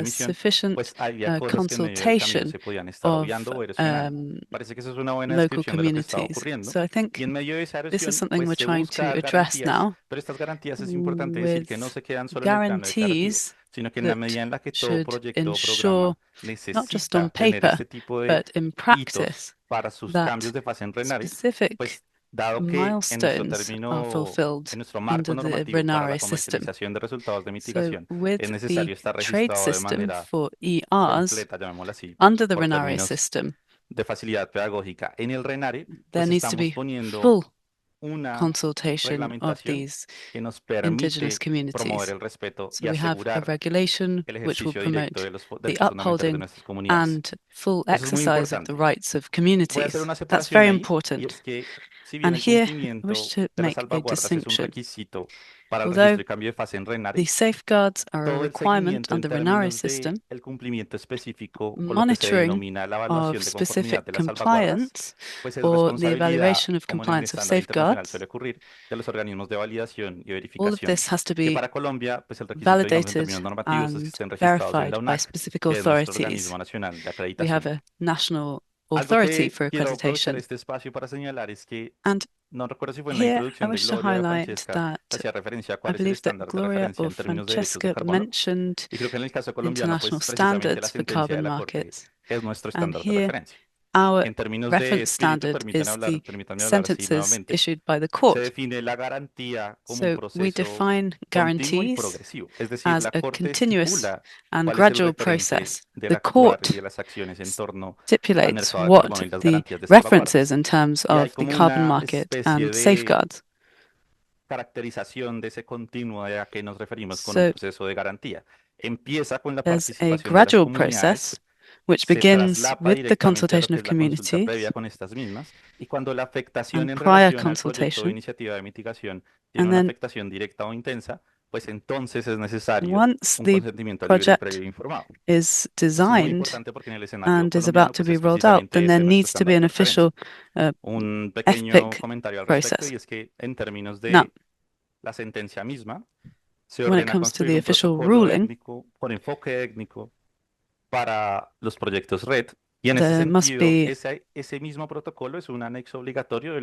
sufficient consultation of local communities. So I think this is something we're trying to address now with guarantees that should ensure, not just on paper, but in practice, that specific milestones are fulfilled under the RENARE system. So with the trade system for ERs under the RENARE system, there needs to be full consultation of these indigenous communities. So we have a regulation which will promote the upholding and full exercise of the rights of communities. That's very important. And here I wish to make a distinction. Although the safeguards are a requirement under the RENARE system, monitoring of specific compliance or the evaluation of compliance of safeguards, all of this has to be validated and verified by specific authorities. We have a national authority for accreditation. And here I wish to highlight that I believe that Gloria or Francesca mentioned international standards for carbon markets. And here our reference standard is the sentences issued by the court. So we define guarantees as a continuous and gradual process. The court stipulates what the reference is in terms of the carbon market and safeguards. So there's a gradual process which begins with the consultation of communities and prior consultation, and then once the project is designed and is about to be rolled out, then there needs to be an official ethic process. Now, when it comes to the official ruling, there must be a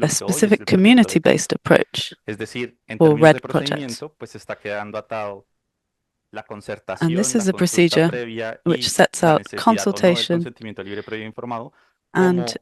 specific community-based approach for RED projects. And this is a procedure which sets out consultation and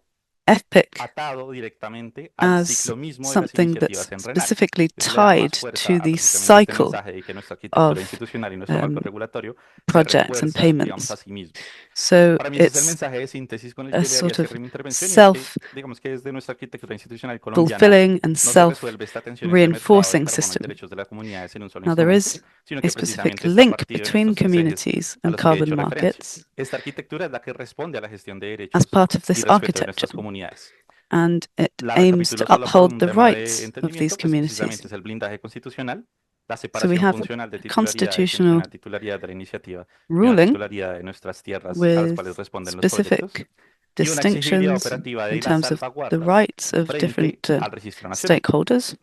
EPIC atado directamente al as ciclo mismo de las something that's iniciativas en RELAC. specifically Eso le da más tied fuerza to a the precisamente este cycle mensaje de que nuestra arquitectura of institucional y nuestro marco regulatorio se projects and refuerza, digamos, payments. a sí mismo. So Para mí ese es el it's mensaje de síntesis con el a que debería sort of cerrar mi intervención y es que, self digamos que desde nuestra arquitectura institucional colombiana fulfilling and no se self resuelve esta tensión entre mercado de reinforcing carbono y system. derechos de las comunidades en un solo Now, there instrumento, is sino a que specific precisamente está link partido en between estos tres ejes communities a and los que he carbon hecho referencia. markets Esta arquitectura es la que responde a la gestión de as derechos part of y this respeto de architecture, nuestras comunidades. and it La aims to recapitulo solo por uphold un the tema de rights of these entendimiento, pues precisamente communities. es el blindaje constitucional, la So we separación have funcional de a titularidad y constitutional funcional titularidad de la iniciativa y una ruling titularidad de nuestras tierras a las cuales with responden los proyectos, specific y una exigibilidad distinctions operativa de in las terms of the salvaguardas rights of frente different al registro nacional. stakeholders.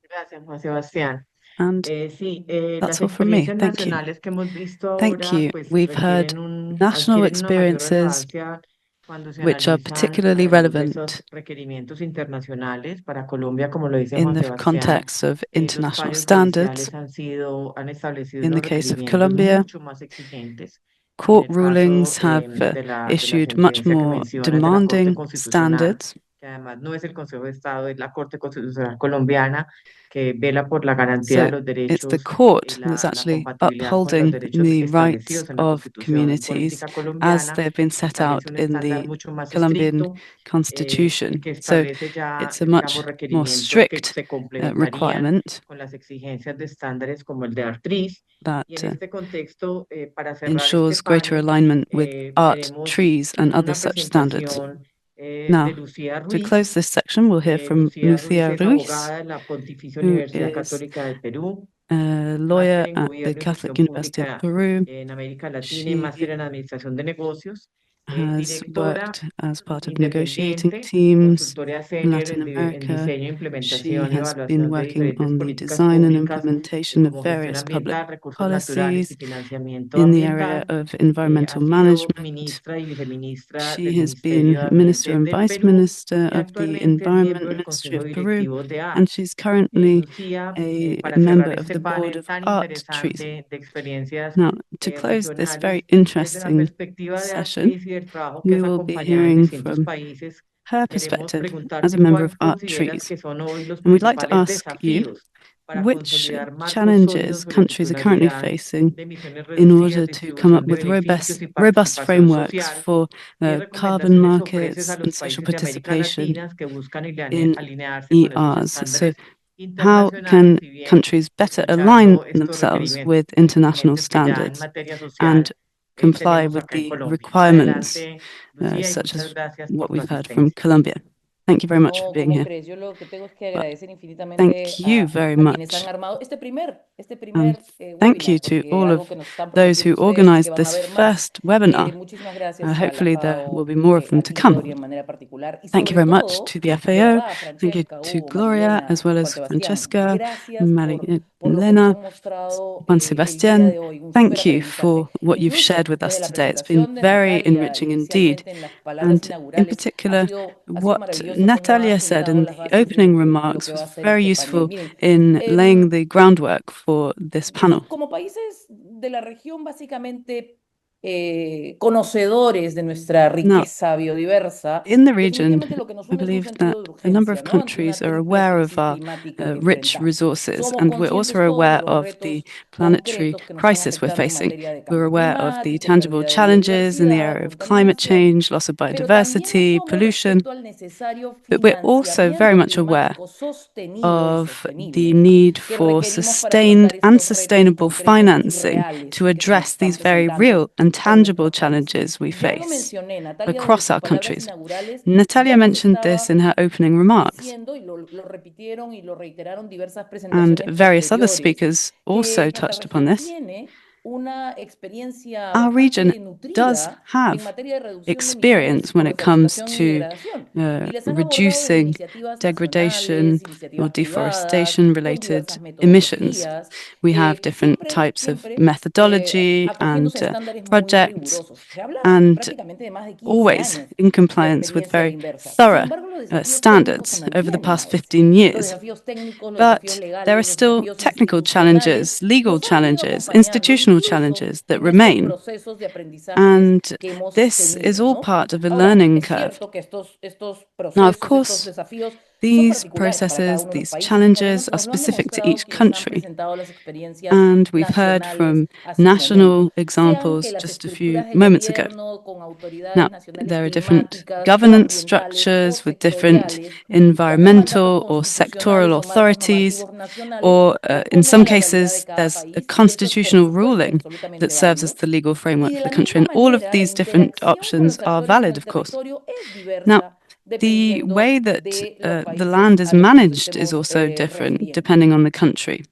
Gracias, Juan Sebastián. And Sí, that's las all from me. experiencias Thank you. nacionales que hemos visto Thank ahora, you. pues We've heard national adquieren una mayor experiences relevancia cuando se which are analizan particularly a la luz de relevant esos requerimientos internacionales para Colombia, como lo dice in Juan the Sebastián. context of Los international fallos standards. judiciales han establecido In the unos case of requerimientos Colombia, mucho más exigentes. En court el caso rulings have de la issued much sentencia que more mencionas de la Corte demanding Constitucional, standards. que además no es el Consejo de Estado, es la Corte Constitucional colombiana, que vela por la garantía de So los it's the derechos court y that's la actually compatibilidad con los upholding derechos the rights establecidos en la of Constitución communities Política as Colombiana. they've been set out Establece un in estándar the mucho más Colombian estricto, constitution. que So establece ya, it's a digamos, much more requerimientos que strict se complementarían requirement con las exigencias de estándares como el de ARTRIS. that Y en este contexto, para cerrar este ensures greater panel, alignment with art, veremos trees, and other una such standards. presentación de Now, Lucía to Ruiz. close this section, we'll hear from Lucía Ruiz Lucia es Ruiz, abogada de la Pontificia who Universidad is Católica del Perú, a máster lawyer en at the Gobierno y Catholic Gestión University of Pública Peru. en América Latina y máster She en Administración de Negocios. Es has directora worked as part of negotiating independiente, teams consultora in senior Latin en America. diseño, She implementación y has been evaluación de working diferentes on the políticas design and públicas implementation of como gestión various public ambiental, recursos naturales y policies financiamiento in the area ambiental. of environmental Ha sido management. ministra y viceministra She del has Ministerio de been Minister Ambiente and del Vice Perú Minister y of the actualmente es miembro Environment del Ministry Consejo of Peru, Directivo de and ART. she's currently Lucía, a para member cerrar of este the board panel of tan Art Trees. interesante de experiencias Now, to close this very regionales, desde la interesting perspectiva de session, ARTRIS y del trabajo que we has will be acompañado en hearing distintos from países, her queremos perspective as a preguntarte member of cuáles Art consideras Trees. que son hoy los And we'd like to principales ask you desafíos para which consolidar marcos sólidos challenges sobre countries are currently titularidad facing de emisiones in reducidas, order to come up distribución de with beneficios y robust participación frameworks social. for ¿Qué carbon recomendaciones ofreces a markets los and social países de América participation Latina que buscan in alinearse con esos ERs. So estándares how internacionales, can si bien countries better align escuchando estos themselves requerimientos with international exigentes que ya en standards materia and social comply tenemos with acá en the Colombia? requirements Adelante, Lucía, y such muchas as gracias what por tu we've heard from asistencia. Colombia? Thank you very much for No, being ¿cómo here. crees? Yo lo que tengo es que But agradecer thank infinitamente you very a quienes much. han armado este primer Thank you webinar, to porque all algo of que nos están those prometiendo who ustedes es que organized van a this haber más. first webinar. Muchísimas gracias a la Hopefully there FAO, will be more of them a to ti, Gloria, come. en manera particular, y Thank you sobre very much todo, to the de FAO. verdad, Thank you Francesca, to Hugo, Gloria, Marilena, as well Juan as Sebastián. Francesca, Gracias por lo que nos Elena, han mostrado Juan el día Sebastian. de hoy, un súper Thank you aprendizaje. for what you've shared Incluso with us desde la today. It's been presentación de very Natalia, enriching indeed. inicialmente en las palabras And in inaugurales, particular, ha sido what maravilloso cómo ha Natalia said sentado in las the bases de opening lo remarks que va a was ser very este panel. useful Miren, in laying the groundwork for this panel. como países de la región básicamente conocedores de nuestra riqueza biodiversa, In the region, definitivamente lo que nos I une es un believe sentido that de a number of urgencia, ¿no? Ante una countries are triple aware of crisis our climática que rich enfrentamos. resources, Somos and we're also conscientes todos de aware los of the retos planetary concretos que nos están crisis we're afectando en facing. materia de We're cambio aware of the climático, tangible pérdida de challenges in the biodiversidad, area of climate contaminación, change, loss of pero también lo biodiversity, somos pollution. respecto al necesario But we're also very financiamiento much aware climático sostenido y of the sostenible need que for requerimos para sustained afrontar and estos retos sustainable concretos y financing reales to que se nos address están these very presentando real and en tangible nuestros países. challenges we Ya lo face mencioné, Natalia, desde across sus our palabras countries. inaugurales Natalia ya nos mentioned this estaba in her opening remarks, diciendo, y lo repitieron y lo reiteraron diversas and presentaciones various other posteriores, speakers also que nuestra touched upon región this. tiene una experiencia Our region bastante does nutrida en have materia de reducción de emisiones experience when por it comes deforestación y to degradación. Y les han abordado desde reducing iniciativas degradation nacionales, or iniciativas privadas, deforestation con related diversas emissions. metodologías, We have different types of methodology and acogiéndose a estándares muy projects, rigurosos. Se habla and prácticamente de más de 15 always años in de compliance with experiencia a la very inversa. Sin thorough embargo, los desafíos técnicos standards se over the mantienen past a veces. 15 Los years. desafíos técnicos, los desafíos But legales, there are los still desafíos technical institucionales challenges, legal nos han venido challenges, acompañando y institutional institutional challenges that remain. And this is all part of a learning curve. Now, of course, these processes, these challenges are specific to each country. And we've heard from national examples just a few moments ago. Now, there are different governance structures with different environmental or sectoral authorities, or in some cases, there's a constitutional ruling that serves as the legal framework for the country. And all of these different options are valid, of course. Now, the way that the land is managed is also different depending on the country.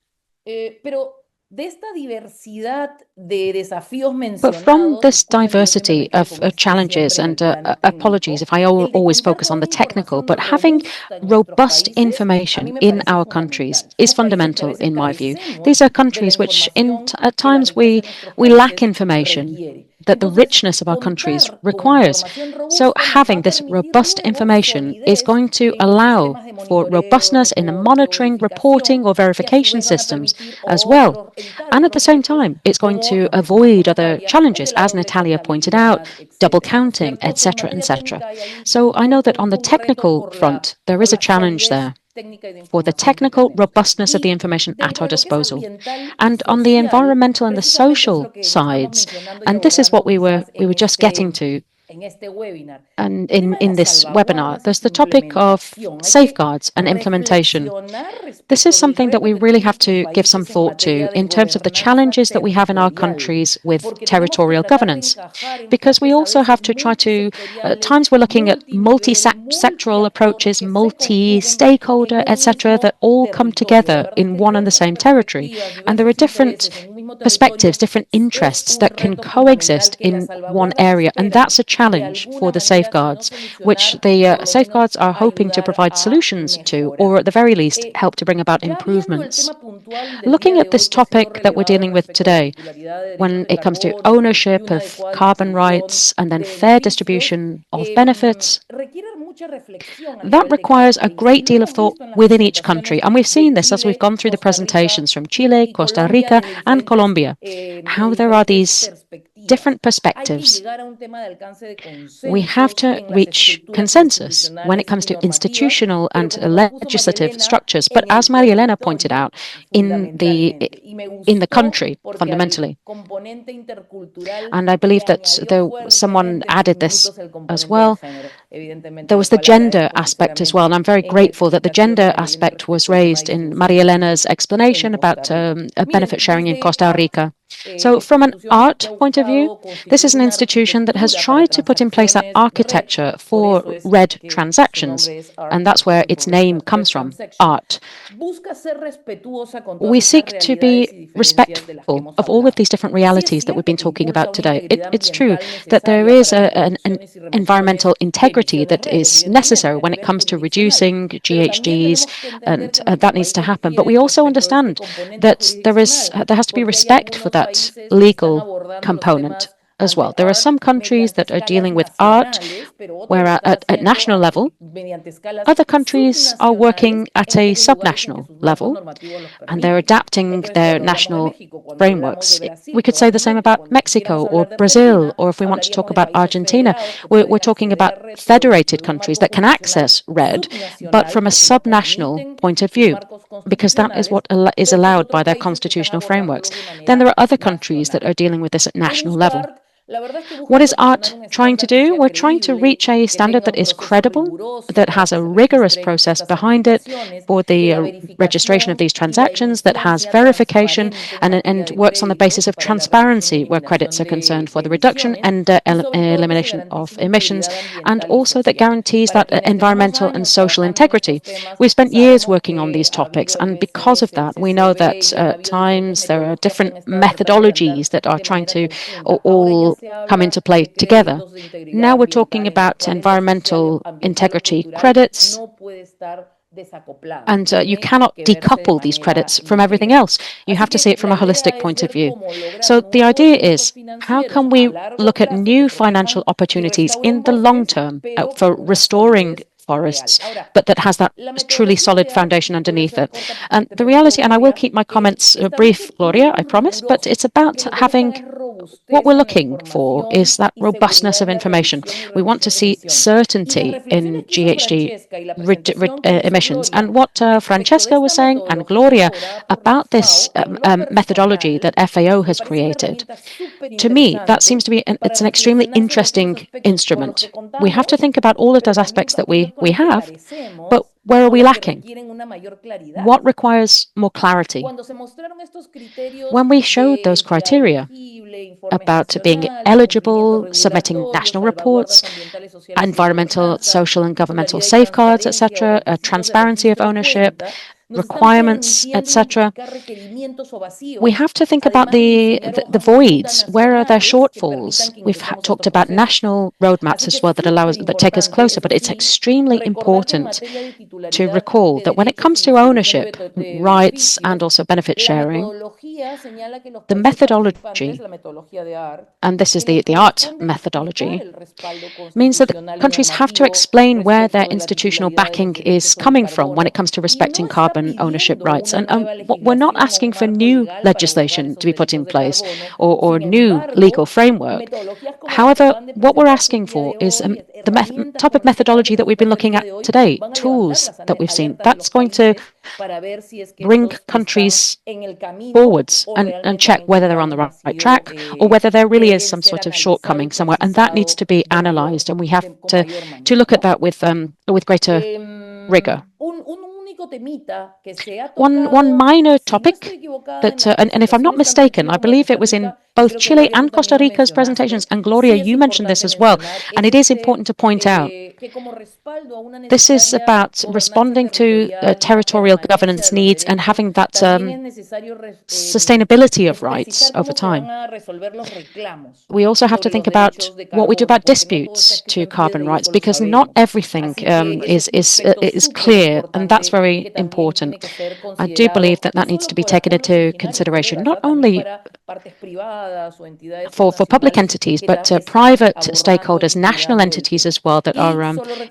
But from this diversity of challenges, and apologies if I always focus on the technical, but having robust information in our countries is fundamental in my view. These are countries which at times we lack information that the richness of our countries requires. So having this robust information is going to allow for robustness in the monitoring, reporting or verification systems as well. And at the same time, it's going to avoid other challenges, as Natalia pointed out, double counting, etc., etc. So I know that on the technical front, there is a challenge there for the technical robustness of the information at our disposal. And on the environmental and the social sides, and this is what we were just getting to and in this webinar, there's the topic of safeguards and implementation. This is something that we really have to give some thought to in terms of the challenges that we have in our countries with territorial governance, because we also have to try to, at times we're looking at multi-sectoral approaches, multi-stakeholder, etc., that all come together in one and the same territory. And there are different perspectives, different interests that can coexist in one area. And that's a challenge for the safeguards, which the safeguards are hoping to provide solutions to, or at the very least, help to bring about improvements. Looking at this topic that we're dealing with today, when it comes to ownership of carbon rights and then fair distribution of benefits, that requires a great deal of thought within each country. And we've seen this as we've gone through the presentations from Chile, Costa Rica, and Colombia, how there are these different perspectives. We have to reach consensus when it comes to institutional and legislative structures. But as Maria Elena pointed out, in the country, fundamentally, and I believe that someone added this as well, there was the gender aspect as well. And I'm very grateful that the gender aspect was raised in Maria Elena's explanation about benefit sharing in Costa Rica. So from an art point of view, this is an institution that has tried to put in place that architecture for red transactions, and that's where its name comes from, art. We seek to be respectful of all of these different realities that we've been talking about today. It's true that there is an environmental integrity that is necessary when it comes to reducing GHGs, and that needs to happen. But we also understand that there has to be respect for that legal component as well. There are some countries that are dealing with art where at national level, other countries are working at a subnational level, and they're adapting their national frameworks. We could say the same about Mexico or Brazil, or if we want to talk about Argentina, we're talking about federated countries that can access RED, but from a subnational point of view, because that is what is allowed by their constitutional frameworks. Then there are other countries that are dealing with this at national level. What is art trying to do? We're trying to reach a standard that is credible, that has a rigorous process behind it for the registration of these transactions, that has verification and works on the basis of transparency where credits are concerned for the reduction and elimination of emissions, and also that guarantees that environmental and social integrity. We've spent years working on these topics, and because of that, we know that at times there are different methodologies that are trying to all come into play together. Now we're talking about environmental integrity credits, and you cannot decouple these credits from everything else. You have to see it from a holistic point of view. So the idea is, how can we look at new financial opportunities in the long term for restoring forests, but that has that truly solid foundation underneath it. And the reality, and I will keep my comments brief, Gloria, I promise, but it's about having what we're looking for is that robustness of information. We want to see certainty in GHG emissions. And what Francesca was saying and Gloria about this methodology that FAO has created, to me, that seems to be it's an extremely interesting instrument. We have to think about all of those aspects that we have, but where are we lacking? What requires more clarity? When we showed those criteria about being eligible, submitting national reports, environmental, social, and governmental safeguards, etc., transparency of ownership, requirements, etc. We have to think about the voids. Where are there shortfalls? We've talked about national roadmaps as well that take us closer, but it's extremely important to recall that when it comes to ownership, rights, and also benefit sharing, the methodology, and this is the art methodology, means that the countries have to explain where their institutional backing is coming from when it comes to respecting carbon ownership rights. And we're not asking for new legislation to be put in place or new legal framework. However, what we're asking for is the type of methodology that we've been looking at today, tools that we've seen. That's going to bring countries forwards and check whether they're on the right track or whether there really is some sort of shortcoming somewhere. And that needs to be analyzed. And we have to look at that with greater rigor. One minor topic that, and if I'm not mistaken, I believe it was in both Chile and Costa Rica's presentations, and Gloria, you mentioned this as well, and it is important to point out. This is about responding to territorial governance needs and having that sustainability of rights over time. We also have to think about what we do about disputes to carbon rights, because not everything is clear, and that's very important. I do believe that needs to be taken into consideration, not only for public entities, but private stakeholders, national entities as well that are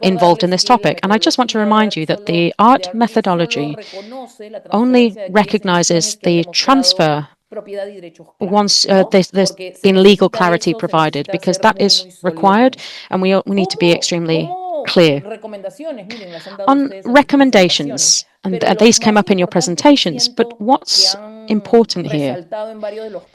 involved in this topic. And I just want to remind you that the art methodology only recognizes the transfer once there's been legal clarity provided, because that is required, and we need to be extremely clear. On recommendations, and these came up in your presentations, but what's important here,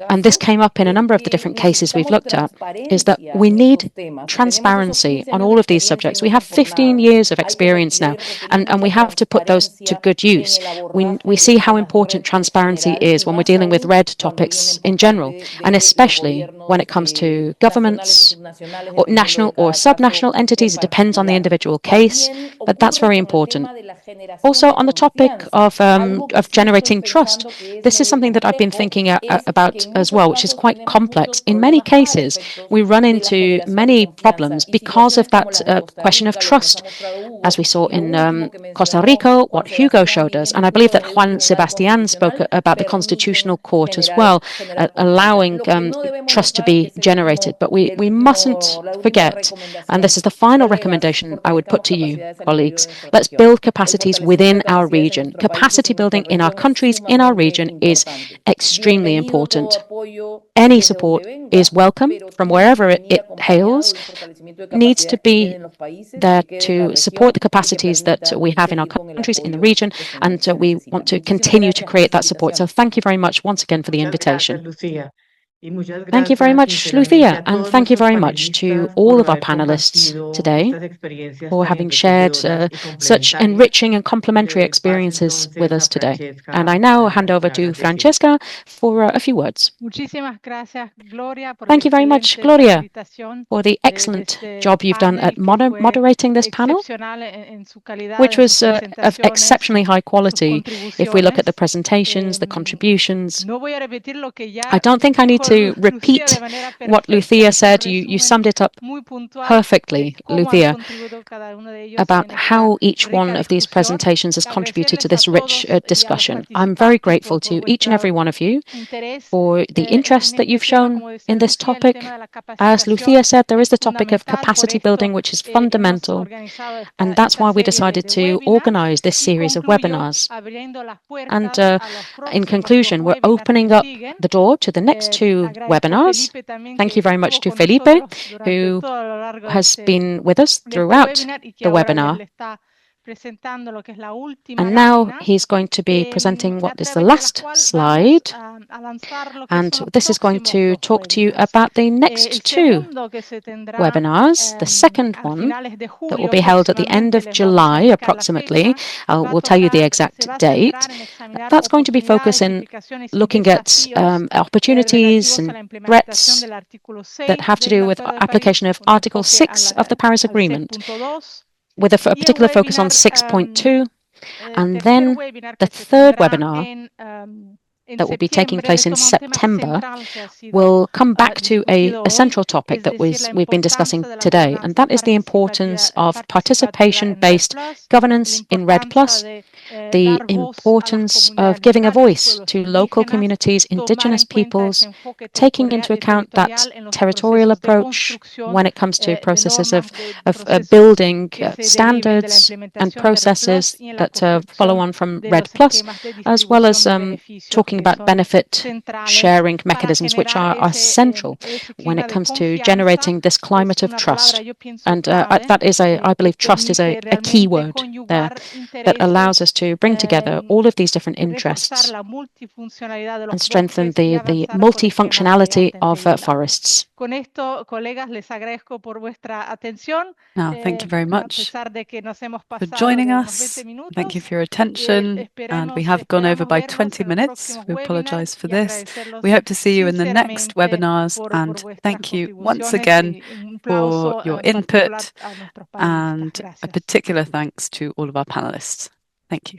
and this came up in a number of the different cases we've looked at, is that we need transparency on all of these subjects. We have 15 years of experience now, and we have to put those to good use. We see how important transparency is when we're dealing with red topics in general, and especially when it comes to governments or national or subnational entities. It depends on the individual case, but that's very important. Also, on the topic of generating trust, this is something that I've been thinking about as well, which is quite complex. In many cases, we run into many problems because of that question of trust, as we saw in Costa Rica, what Hugo showed us. And I believe that Juan Sebastián spoke about the Constitutional Court as well, allowing trust to be generated. But we mustn't forget, and this is the final recommendation I would put to you, colleagues, let's build capacities within our region. Capacity building in our countries, in our region, is extremely important. Any support is welcome from wherever it hails, needs to be there to support the capacities that we have in our countries, in the region, and we want to continue to create that support. So thank you very much once again for the invitation. Thank you very much, Lucia, and thank you very much to all of our panelists today for having shared such enriching and complementary experiences with us today. And I now hand over to Francesca for a few words. Thank you very much, Gloria, for the excellent job you've done at moderating this panel, which was of exceptionally high quality if we look at the presentations, the contributions. I don't think I need to to repeat what Lucia said. You summed it up perfectly, Lucia, about how each one of these presentations has contributed to this rich discussion. I'm very grateful to each and every one of you for the interest that you've shown in this topic. As Lucia said, there is the topic of capacity building, which is fundamental, and that's why we decided to organize this series of webinars. And in conclusion, we're opening up the door to the next two webinars. Thank you very much to Felipe, who has been with us throughout the webinar. And now he's going to be presenting what is the last slide. And this is going to talk to you about the next two webinars. The second one that will be held at the end of July, approximately. We'll tell you the exact date. That's going to be focused in looking at opportunities and threats that have to do with application of Article 6 of the Paris Agreement, with a particular focus on 6.2. And then the third webinar that will be taking place in September will come back to a central topic that we've been discussing today, and that is the importance of participation-based governance in REDD+, the importance of giving a voice to local communities, indigenous peoples, taking into account that territorial approach when it comes to processes of building standards and processes that follow on from REDD+, as well as talking about benefit sharing mechanisms, which are central when it comes to generating this climate of trust. And that is, I believe, trust is a key word there that allows us to bring together all of these different interests and strengthen the multifunctionality of forests. Now, thank you very much for joining us. Thank you for your attention. And we have gone over by 20 minutes. We apologize for this. We hope to see you in the next webinars. And thank you once again for your input, and a particular thanks to all of our panelists. Thank you.